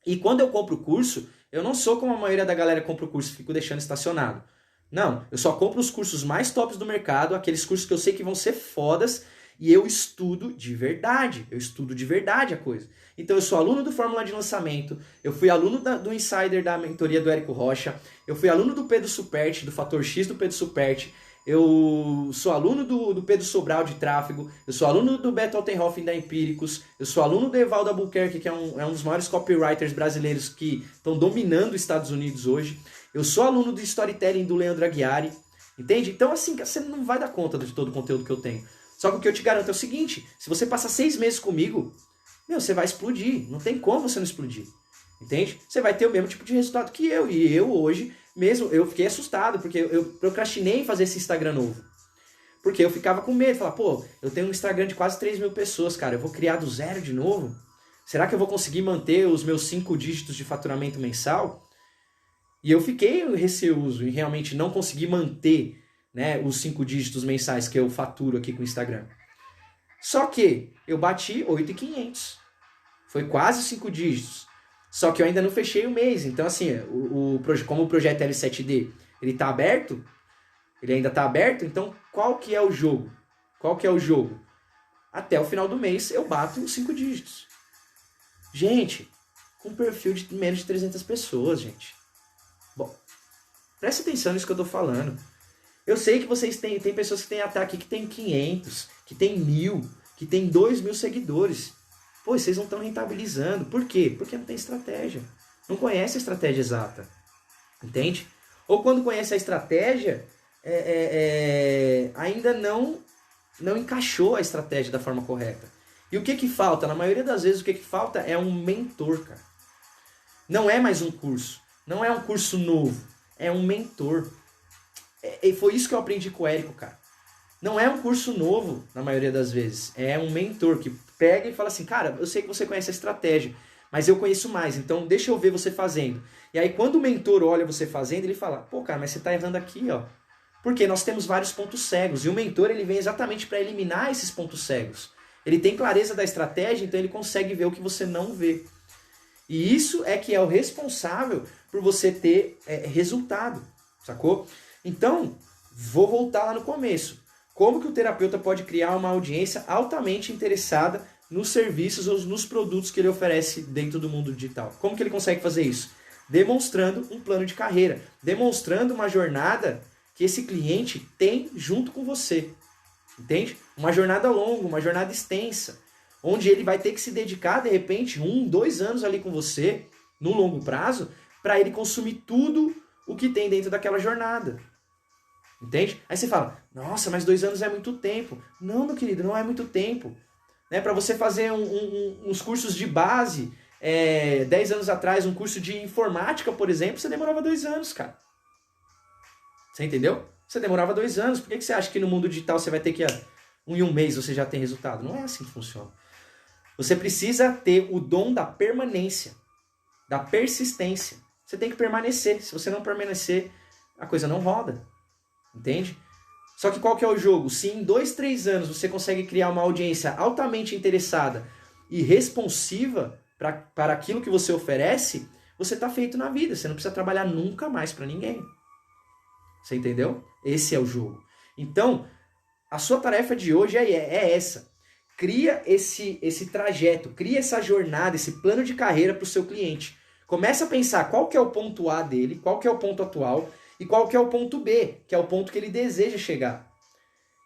E quando eu compro o curso, eu não sou como a maioria da galera que compra o curso e fico deixando estacionado. Não, eu só compro os cursos mais tops do mercado, aqueles cursos que eu sei que vão ser fodas, e eu estudo de verdade. Eu estudo de verdade a coisa. Então eu sou aluno do Fórmula de Lançamento, eu fui aluno do Insider da mentoria do Érico Rocha, eu fui aluno do Pedro Superti, do Fator X do Pedro Superti, eu sou aluno do Pedro Sobral de Tráfego, eu sou aluno do Beto Altenhofen da Empíricos, eu sou aluno do Evaldo Albuquerque, que é um dos maiores copywriters brasileiros que estão dominando os Estados Unidos hoje. Eu sou aluno do Storytelling do Leandro Aguiari, entende? Então assim, você não vai dar conta de todo o conteúdo que eu tenho. Só que o que eu te garanto é o seguinte, se você passar 6 meses comigo, você vai explodir. Não tem como você não explodir, entende? Você vai ter o mesmo tipo de resultado que eu. E eu hoje mesmo, eu fiquei assustado, porque eu procrastinei em fazer esse Instagram novo. Porque eu ficava com medo, falar, pô, eu tenho um Instagram de quase 3 mil pessoas, cara, eu vou criar do zero de novo? Será que eu vou conseguir manter os meus 5 dígitos de faturamento mensal? E eu fiquei receoso em realmente não conseguir manter, né, os 5 dígitos mensais que eu faturo aqui com o Instagram. Só que eu bati 8.500. Foi quase 5 dígitos. Só que eu ainda não fechei o mês. Então, assim, como o projeto L7D ele tá aberto, ele ainda está aberto, então qual que é o jogo? Qual que é o jogo? Até o final do mês eu bato os 5 dígitos. Gente, com um perfil de menos de 300 pessoas, gente. Bom, presta atenção nisso que eu tô falando. Eu sei que vocês tem pessoas que têm até aqui que tem 500, que tem 1.000, que tem 2.000 seguidores. Pô, vocês não estão rentabilizando. Por quê? Porque não tem estratégia. Não conhece a estratégia exata. Entende? Ou quando conhece a estratégia, ainda não encaixou a estratégia da forma correta. E o que falta? Na maioria das vezes o que falta é um mentor, cara. Não é mais um curso. Não é um curso novo. É um mentor. E foi isso que eu aprendi com o Érico, cara. Não é um curso novo, na maioria das vezes. É um mentor que pega e fala assim, cara, eu sei que você conhece a estratégia, mas eu conheço mais, então deixa eu ver você fazendo. E aí quando o mentor olha você fazendo, ele fala, pô, cara, mas você tá errando aqui, ó. Porque nós temos vários pontos cegos, e o mentor ele vem exatamente para eliminar esses pontos cegos. Ele tem clareza da estratégia, então ele consegue ver o que você não vê. E isso é que é o responsável por você ter resultado, sacou? Então, vou voltar lá no começo. Como que o terapeuta pode criar uma audiência altamente interessada nos serviços ou nos produtos que ele oferece dentro do mundo digital? Como que ele consegue fazer isso? Demonstrando um plano de carreira, demonstrando uma jornada que esse cliente tem junto com você, entende? Uma jornada longa, uma jornada extensa, onde ele vai ter que se dedicar, de repente, 1, 2 anos ali com você, no longo prazo, para ele consumir tudo o que tem dentro daquela jornada. Entende? Aí você fala, nossa, mas 2 anos é muito tempo. Não, meu querido, não é muito tempo. Né? Para você fazer uns cursos de base, 10 anos atrás, um curso de informática, por exemplo, você demorava 2 anos, cara. Você entendeu? Você demorava 2 anos. Por que você acha que no mundo digital você vai ter que, em um mês, você já tem resultado? Não é assim que funciona. Você precisa ter o dom da permanência, da persistência. Você tem que permanecer. Se você não permanecer, a coisa não roda. Entende? Só que qual que é o jogo? Se em 2, 3 anos você consegue criar uma audiência altamente interessada e responsiva para aquilo que você oferece, você está feito na vida. Você não precisa trabalhar nunca mais para ninguém. Você entendeu? Esse é o jogo. Então, a sua tarefa de hoje é essa. Cria esse trajeto, cria essa jornada, esse plano de carreira para o seu cliente. Começa a pensar qual que é o ponto A dele, qual que é o ponto atual e qual que é o ponto B, que é o ponto que ele deseja chegar.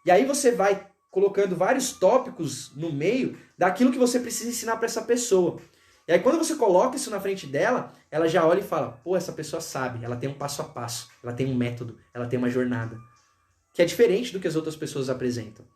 E aí você vai colocando vários tópicos no meio daquilo que você precisa ensinar para essa pessoa. E aí quando você coloca isso na frente dela, ela já olha e fala, pô, essa pessoa sabe, ela tem um passo a passo, ela tem um método, ela tem uma jornada. Que é diferente do que as outras pessoas apresentam.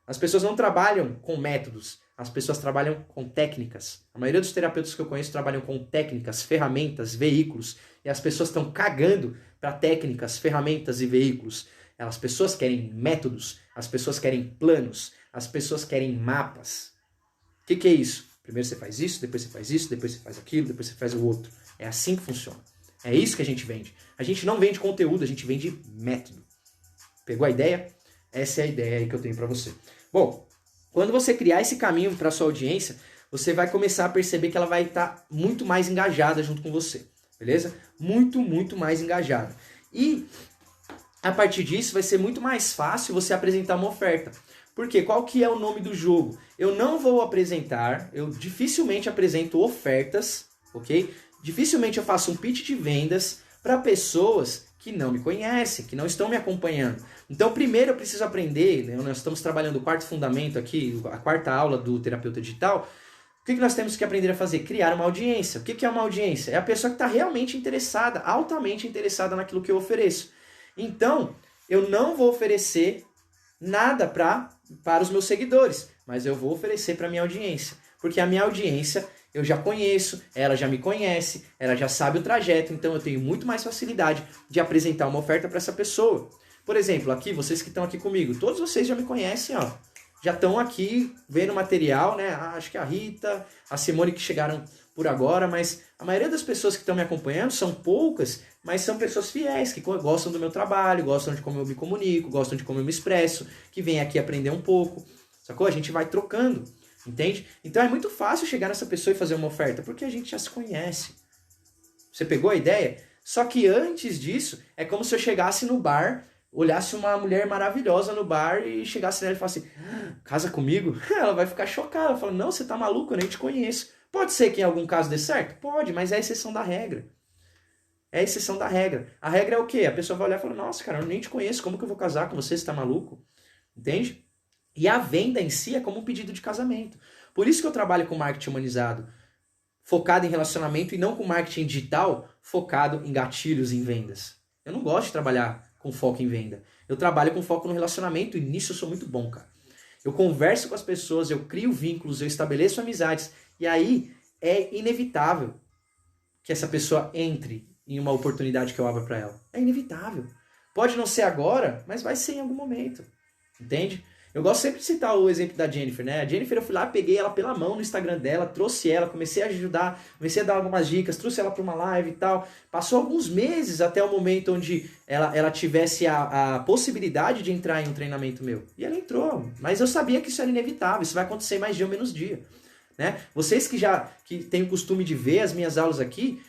As pessoas não trabalham com métodos, as pessoas trabalham com técnicas. A maioria dos terapeutas que eu conheço trabalham com técnicas, ferramentas, veículos, e as pessoas estão cagando para técnicas, ferramentas e veículos. As pessoas querem métodos, as pessoas querem planos, as pessoas querem mapas. O que é isso? Primeiro você faz isso, depois você faz isso, depois você faz aquilo, depois você faz o outro. É assim que funciona. É isso que a gente vende. A gente não vende conteúdo, a gente vende método. Pegou a ideia? Essa é a ideia aí que eu tenho para você. Bom, quando você criar esse caminho para sua audiência, você vai começar a perceber que ela vai estar muito mais engajada junto com você, beleza? Muito, muito mais engajada. E a partir disso vai ser muito mais fácil você apresentar uma oferta. Porque qual que é o nome do jogo? Eu não vou apresentar, eu dificilmente apresento ofertas, ok? Dificilmente eu faço um pitch de vendas para pessoas que não me conhecem, que não estão me acompanhando. Então, primeiro eu preciso aprender, né? Nós estamos trabalhando o quarto fundamento aqui, a quarta aula do terapeuta digital. O que nós temos que aprender a fazer? Criar uma audiência. O que é uma audiência? É a pessoa que está realmente interessada, altamente interessada naquilo que eu ofereço. Então, eu não vou oferecer nada para os meus seguidores, mas eu vou oferecer para a minha audiência. Porque a minha audiência eu já conheço, ela já me conhece, ela já sabe o trajeto, então eu tenho muito mais facilidade de apresentar uma oferta para essa pessoa. Por exemplo, aqui, vocês que estão aqui comigo, todos vocês já me conhecem, ó. Já estão aqui vendo material, né? Acho que a Rita, a Simone que chegaram por agora, mas a maioria das pessoas que estão me acompanhando são poucas, mas são pessoas fiéis, que gostam do meu trabalho, gostam de como eu me comunico, gostam de como eu me expresso, que vêm aqui aprender um pouco, sacou? A gente vai trocando, entende? Então é muito fácil chegar nessa pessoa e fazer uma oferta, porque a gente já se conhece. Você pegou a ideia? Só que antes disso, é como se eu chegasse no bar, olhasse uma mulher maravilhosa no bar e chegasse nela e falasse, casa comigo? Ela vai ficar chocada, fala, não, você tá maluco, eu nem te conheço. Pode ser que em algum caso dê certo? Pode, mas é a exceção da regra. É a exceção da regra. A regra é o quê? A pessoa vai olhar e falar, nossa, cara, eu nem te conheço, como que eu vou casar com você, você tá maluco? Entende? E a venda em si é como um pedido de casamento. Por isso que eu trabalho com marketing humanizado, focado em relacionamento, e não com marketing digital, focado em gatilhos e em vendas. Eu não gosto de trabalhar com foco em venda. Eu trabalho com foco no relacionamento e nisso eu sou muito bom, cara. Eu converso com as pessoas, eu crio vínculos, eu estabeleço amizades e aí é inevitável que essa pessoa entre em uma oportunidade que eu abro para ela. É inevitável. Pode não ser agora, mas vai ser em algum momento. entende? Eu gosto sempre de citar o exemplo da Jennifer, né? A Jennifer, eu fui lá, peguei ela pela mão no Instagram dela, trouxe ela, comecei a ajudar, comecei a dar algumas dicas, trouxe ela para uma live e tal. Passou alguns meses até o momento onde ela tivesse a possibilidade de entrar em um treinamento meu. E ela entrou, mas eu sabia que isso era inevitável, isso vai acontecer mais dia ou menos dia. Né? Vocês que têm o costume de ver as minhas aulas aqui,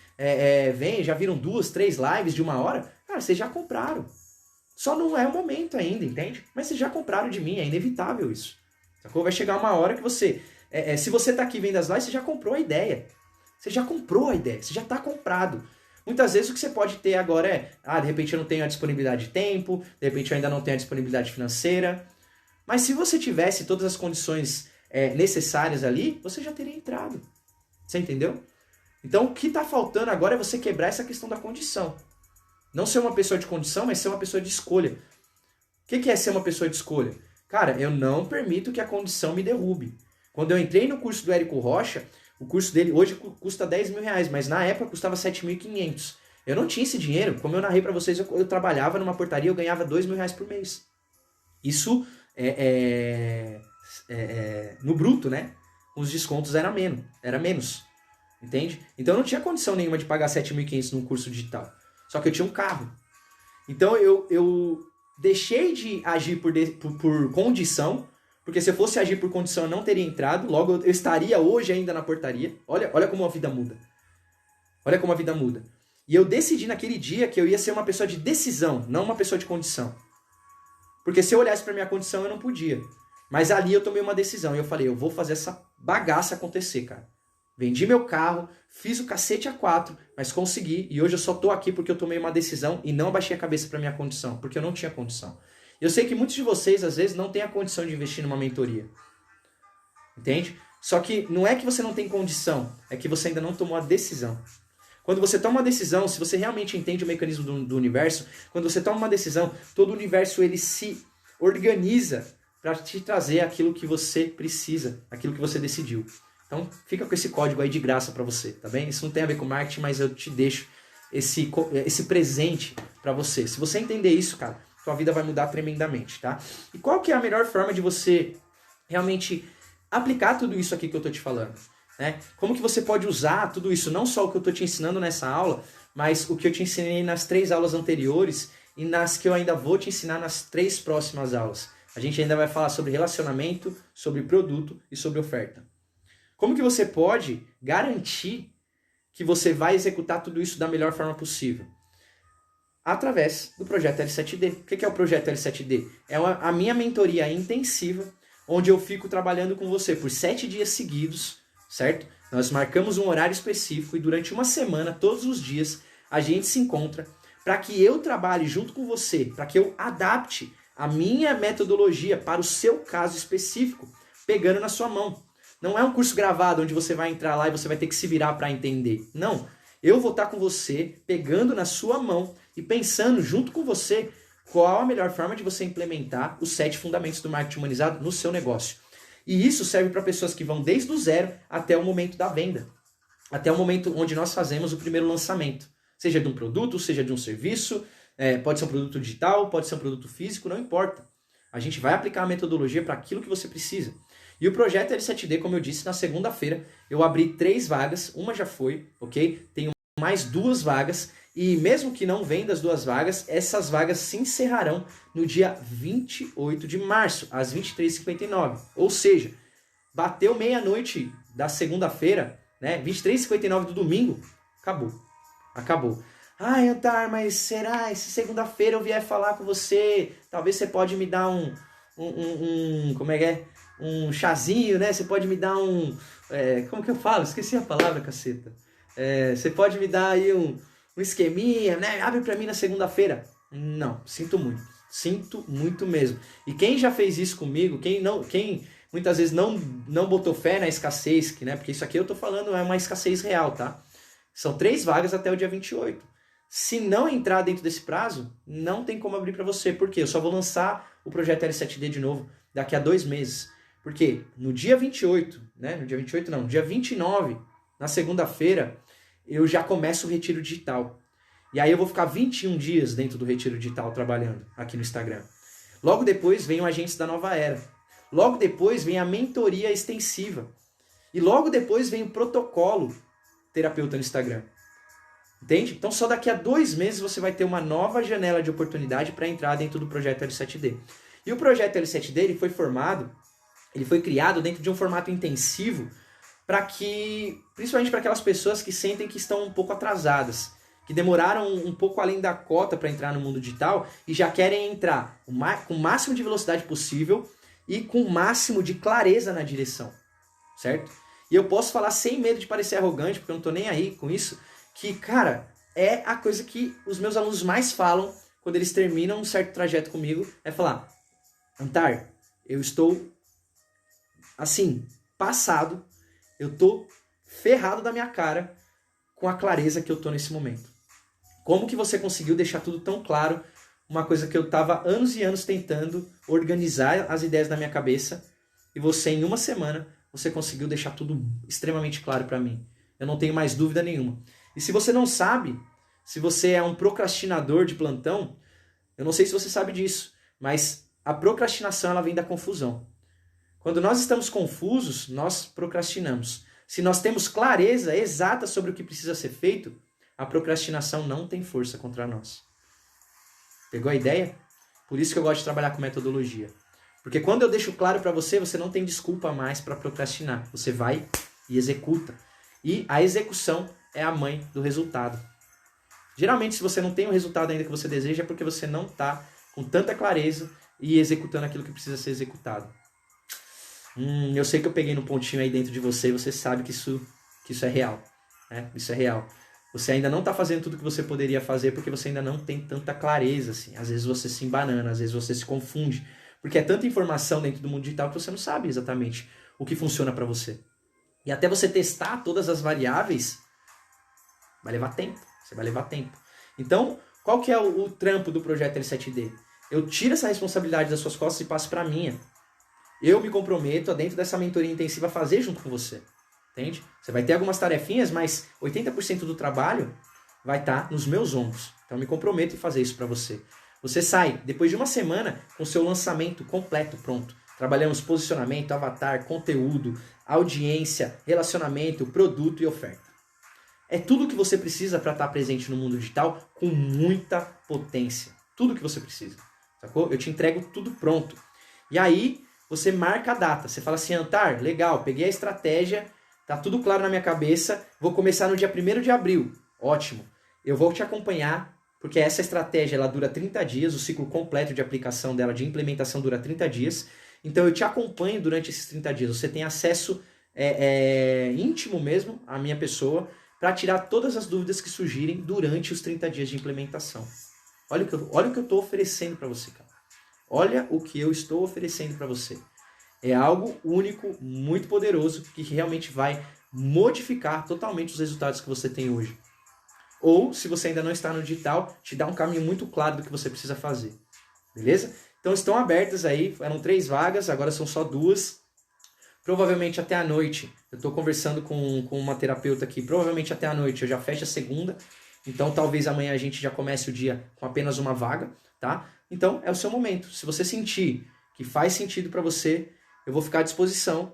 já viram 2, 3 lives de 1 hora, cara, vocês já compraram. Só não é o momento ainda, entende? Mas vocês já compraram de mim, é inevitável isso. Sacou? Vai chegar uma hora que você... se você tá aqui vendo as lives, você já comprou a ideia. Você já comprou a ideia, você já tá comprado. Muitas vezes o que você pode ter agora de repente eu não tenho a disponibilidade de tempo, de repente eu ainda não tenho a disponibilidade financeira. Mas se você tivesse todas as condições necessárias ali, você já teria entrado. Você entendeu? Então o que tá faltando agora é você quebrar essa questão da condição. Não ser uma pessoa de condição, mas ser uma pessoa de escolha. O que é ser uma pessoa de escolha? Cara, eu não permito que a condição me derrube. Quando eu entrei no curso do Érico Rocha, o curso dele hoje custa 10 mil reais, mas na época custava 7.500. Eu não tinha esse dinheiro. Como eu narrei pra vocês, eu trabalhava numa portaria e eu ganhava 2 mil reais por mês. Isso no bruto, né? Os descontos era menos. Entende? Então eu não tinha condição nenhuma de pagar 7.500 num curso digital. Só que eu tinha um carro. Então eu deixei de agir por condição, porque se eu fosse agir por condição eu não teria entrado, logo eu estaria hoje ainda na portaria. Olha como a vida muda. Olha como a vida muda. E eu decidi naquele dia que eu ia ser uma pessoa de decisão, não uma pessoa de condição. Porque se eu olhasse para minha condição eu não podia. Mas ali eu tomei uma decisão e eu falei, eu vou fazer essa bagaça acontecer, cara. Vendi meu carro, fiz o cacete a 4, mas consegui. E hoje eu só tô aqui porque eu tomei uma decisão e não abaixei a cabeça para minha condição, porque eu não tinha condição. Eu sei que muitos de vocês, às vezes, não têm a condição de investir numa mentoria. Entende? Só que não é que você não tem condição, é que você ainda não tomou a decisão. Quando você toma uma decisão, se você realmente entende o mecanismo do universo, quando você toma uma decisão, todo o universo ele se organiza para te trazer aquilo que você precisa, aquilo que você decidiu. Então, fica com esse código aí de graça para você, tá bem? Isso não tem a ver com marketing, mas eu te deixo esse presente para você. Se você entender isso, cara, sua vida vai mudar tremendamente, tá? E qual que é a melhor forma de você realmente aplicar tudo isso aqui que eu tô te falando, né? Como que você pode usar tudo isso, não só o que eu tô te ensinando nessa aula, mas o que eu te ensinei nas 3 aulas anteriores e nas que eu ainda vou te ensinar nas 3 próximas aulas. A gente ainda vai falar sobre relacionamento, sobre produto e sobre oferta. Como que você pode garantir que você vai executar tudo isso da melhor forma possível? Através do projeto L7D. O que é o projeto L7D? É a minha mentoria intensiva, onde eu fico trabalhando com você por 7 dias seguidos, certo? Nós marcamos um horário específico e durante uma semana, todos os dias, a gente se encontra para que eu trabalhe junto com você, para que eu adapte a minha metodologia para o seu caso específico, pegando na sua mão. Não é um curso gravado onde você vai entrar lá e você vai ter que se virar para entender. Não. Eu vou estar com você, pegando na sua mão e pensando junto com você qual a melhor forma de você implementar os 7 fundamentos do marketing humanizado no seu negócio. E isso serve para pessoas que vão desde o zero até o momento da venda. Até o momento onde nós fazemos o primeiro lançamento. Seja de um produto, seja de um serviço, pode ser um produto digital, pode ser um produto físico, não importa. A gente vai aplicar a metodologia para aquilo que você precisa. E o projeto L7D, como eu disse, na segunda-feira eu abri 3 vagas, uma já foi, ok? Tenho mais 2 vagas e mesmo que não venda as 2 vagas, essas vagas se encerrarão no dia 28 de março, às 23h59. Ou seja, bateu meia-noite da segunda-feira, né? 23h59 do domingo, acabou. Ah, Antar, mas será? Se segunda-feira eu vier falar com você, talvez você pode me dar como é que é? Um chazinho, né? Você pode me dar como que eu falo? Esqueci a palavra, caceta. Você pode me dar aí um esqueminha, né? Abre pra mim na segunda-feira. Não, sinto muito mesmo. E quem já fez isso comigo, quem muitas vezes não botou fé na escassez, né? Porque isso aqui eu tô falando é uma escassez real, tá? São 3 vagas até o dia 28. Se não entrar dentro desse prazo, não tem como abrir para você. Por quê? Eu só vou lançar o projeto L7D de novo daqui a 2 meses. Porque no dia 28, né? No dia 28 não, no dia 29, na segunda-feira, eu já começo o retiro digital. E aí eu vou ficar 21 dias dentro do retiro digital trabalhando aqui no Instagram. Logo depois vem o Agentes da Nova Era. Logo depois vem a mentoria extensiva. E logo depois vem o protocolo terapeuta no Instagram. Entende? Então só daqui a 2 meses você vai ter uma nova janela de oportunidade para entrar dentro do projeto L7D. E o projeto L7D ele foi criado dentro de um formato intensivo para que, principalmente para aquelas pessoas que sentem que estão um pouco atrasadas, que demoraram um pouco além da cota para entrar no mundo digital e já querem entrar com o máximo de velocidade possível e com o máximo de clareza na direção, certo? E eu posso falar sem medo de parecer arrogante, porque eu não tô nem aí com isso, que, cara, é a coisa que os meus alunos mais falam quando eles terminam um certo trajeto comigo, é falar: Antar, eu estou, assim, passado, eu tô ferrado da minha cara com a clareza que eu tô nesse momento. Como que você conseguiu deixar tudo tão claro? Uma coisa que eu tava anos e anos tentando organizar as ideias na minha cabeça, e você, em uma semana, você conseguiu deixar tudo extremamente claro para mim. Eu não tenho mais dúvida nenhuma. E se você não sabe, se você é um procrastinador de plantão, eu não sei se você sabe disso, mas a procrastinação ela vem da confusão. Quando nós estamos confusos, nós procrastinamos. Se nós temos clareza exata sobre o que precisa ser feito, a procrastinação não tem força contra nós. Pegou a ideia? Por isso que eu gosto de trabalhar com metodologia. Porque quando eu deixo claro para você, você não tem desculpa mais para procrastinar. Você vai e executa. E a execução é a mãe do resultado. Geralmente, se você não tem o resultado ainda que você deseja, é porque você não está com tanta clareza e executando aquilo que precisa ser executado. Eu sei que eu peguei no pontinho aí dentro de você e você sabe que isso é real. Né? Isso é real. Você ainda não está fazendo tudo que você poderia fazer porque você ainda não tem tanta clareza. Assim. Às vezes você se embanana, às vezes você se confunde. Porque é tanta informação dentro do mundo digital que você não sabe exatamente o que funciona para você. E até você testar todas as variáveis, vai levar tempo. Você vai levar tempo. Então, qual que é o trampo do projeto L7D? Eu tiro essa responsabilidade das suas costas e passo para a minha. Eu me comprometo a, dentro dessa mentoria intensiva, fazer junto com você. Entende? Você vai ter algumas tarefinhas, mas 80% do trabalho vai estar nos meus ombros. Então, eu me comprometo em fazer isso para você. Você sai, depois de uma semana, com o seu lançamento completo pronto. Trabalhamos posicionamento, avatar, conteúdo, audiência, relacionamento, produto e oferta. É tudo o que você precisa para estar presente no mundo digital com muita potência. Tudo que você precisa. Sacou? Eu te entrego tudo pronto. E aí, você marca a data. Você fala assim: Antar, legal, peguei a estratégia, tá tudo claro na minha cabeça, vou começar no dia 1º de abril. Ótimo. Eu vou te acompanhar, porque essa estratégia ela dura 30 dias, o ciclo completo de aplicação dela, de implementação, dura 30 dias. Então eu te acompanho durante esses 30 dias. Você tem acesso íntimo mesmo à minha pessoa para tirar todas as dúvidas que surgirem durante os 30 dias de implementação. Olha o que eu estou oferecendo para você, cara. Olha o que eu estou oferecendo para você. É algo único, muito poderoso, que realmente vai modificar totalmente os resultados que você tem hoje. Ou, se você ainda não está no digital, te dá um caminho muito claro do que você precisa fazer. Beleza? Então estão abertas aí, eram 3 vagas, agora são só 2. Provavelmente até a noite, eu estou conversando com uma terapeuta aqui, provavelmente até a noite eu já fecho a segunda, então talvez amanhã a gente já comece o dia com apenas uma vaga, tá? Então é o seu momento. Se você sentir que faz sentido para você, eu vou ficar à disposição.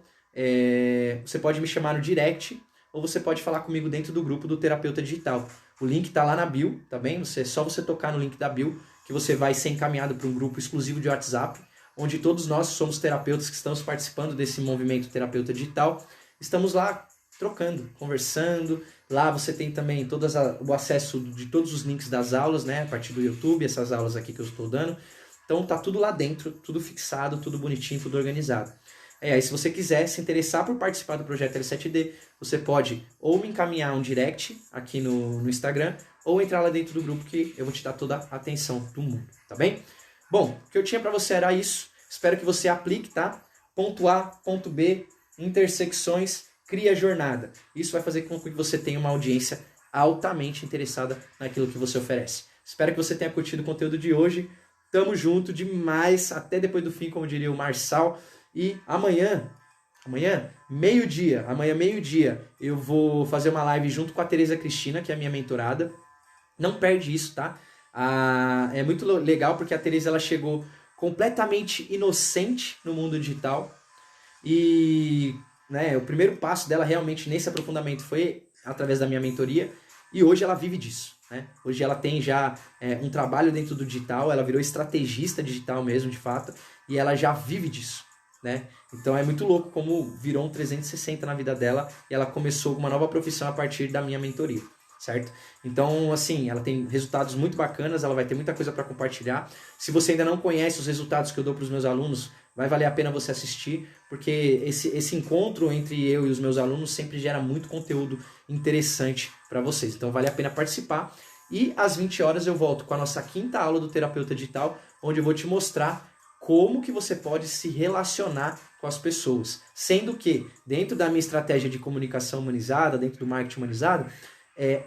Você pode me chamar no direct ou você pode falar comigo dentro do grupo do Terapeuta Digital. O link está lá na bio, tá bem? Só você tocar no link da bio que você vai ser encaminhado para um grupo exclusivo de WhatsApp, onde todos nós somos terapeutas que estamos participando desse movimento Terapeuta Digital. Estamos lá trocando, conversando. Lá você tem também o acesso de todos os links das aulas, né? A partir do YouTube, essas aulas aqui que eu estou dando. Então tá tudo lá dentro, tudo fixado, tudo bonitinho, tudo organizado. Aí se você quiser se interessar por participar do projeto L7D, você pode ou me encaminhar um direct aqui no Instagram, ou entrar lá dentro do grupo que eu vou te dar toda a atenção do mundo, tá bem? Bom, o que eu tinha para você era isso. Espero que você aplique, tá? Ponto A, ponto B, intersecções, cria jornada. Isso vai fazer com que você tenha uma audiência altamente interessada naquilo que você oferece. Espero que você tenha curtido o conteúdo de hoje. Tamo junto demais, até depois do fim, como diria o Marçal. E amanhã, meio-dia, eu vou fazer uma live junto com a Tereza Cristina, que é a minha mentorada. Não perde isso, tá? É muito legal porque a Tereza ela chegou completamente inocente no mundo digital. E né, o primeiro passo dela realmente nesse aprofundamento foi através da minha mentoria. E hoje ela vive disso. Né? Hoje ela tem já um trabalho dentro do digital, ela virou estrategista digital mesmo, de fato, e ela já vive disso. Né? Então é muito louco como virou um 360 na vida dela e ela começou uma nova profissão a partir da minha mentoria, certo? Então, assim, ela tem resultados muito bacanas, ela vai ter muita coisa para compartilhar. Se você ainda não conhece os resultados que eu dou para os meus alunos, vai valer a pena você assistir, porque esse encontro entre eu e os meus alunos sempre gera muito conteúdo interessante para vocês. Então vale a pena participar. E às 20 horas eu volto com a nossa 5ª aula do Terapeuta Digital, onde eu vou te mostrar como que você pode se relacionar com as pessoas. Sendo que, dentro da minha estratégia de comunicação humanizada, dentro do marketing humanizado,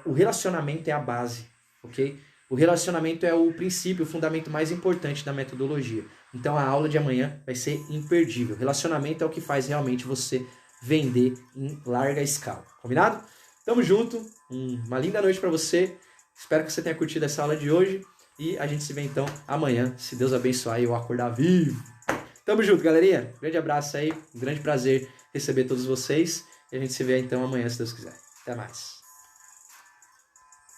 o relacionamento é a base, ok? O relacionamento é o princípio, o fundamento mais importante da metodologia. Então a aula de amanhã vai ser imperdível. Relacionamento é o que faz realmente você vender em larga escala. Combinado? Tamo junto, uma linda noite para você. Espero que você tenha curtido essa aula de hoje. E a gente se vê então amanhã, se Deus abençoar e eu acordar vivo. Tamo junto, galerinha. Grande abraço aí, um grande prazer receber todos vocês. E a gente se vê então amanhã, se Deus quiser. Até mais.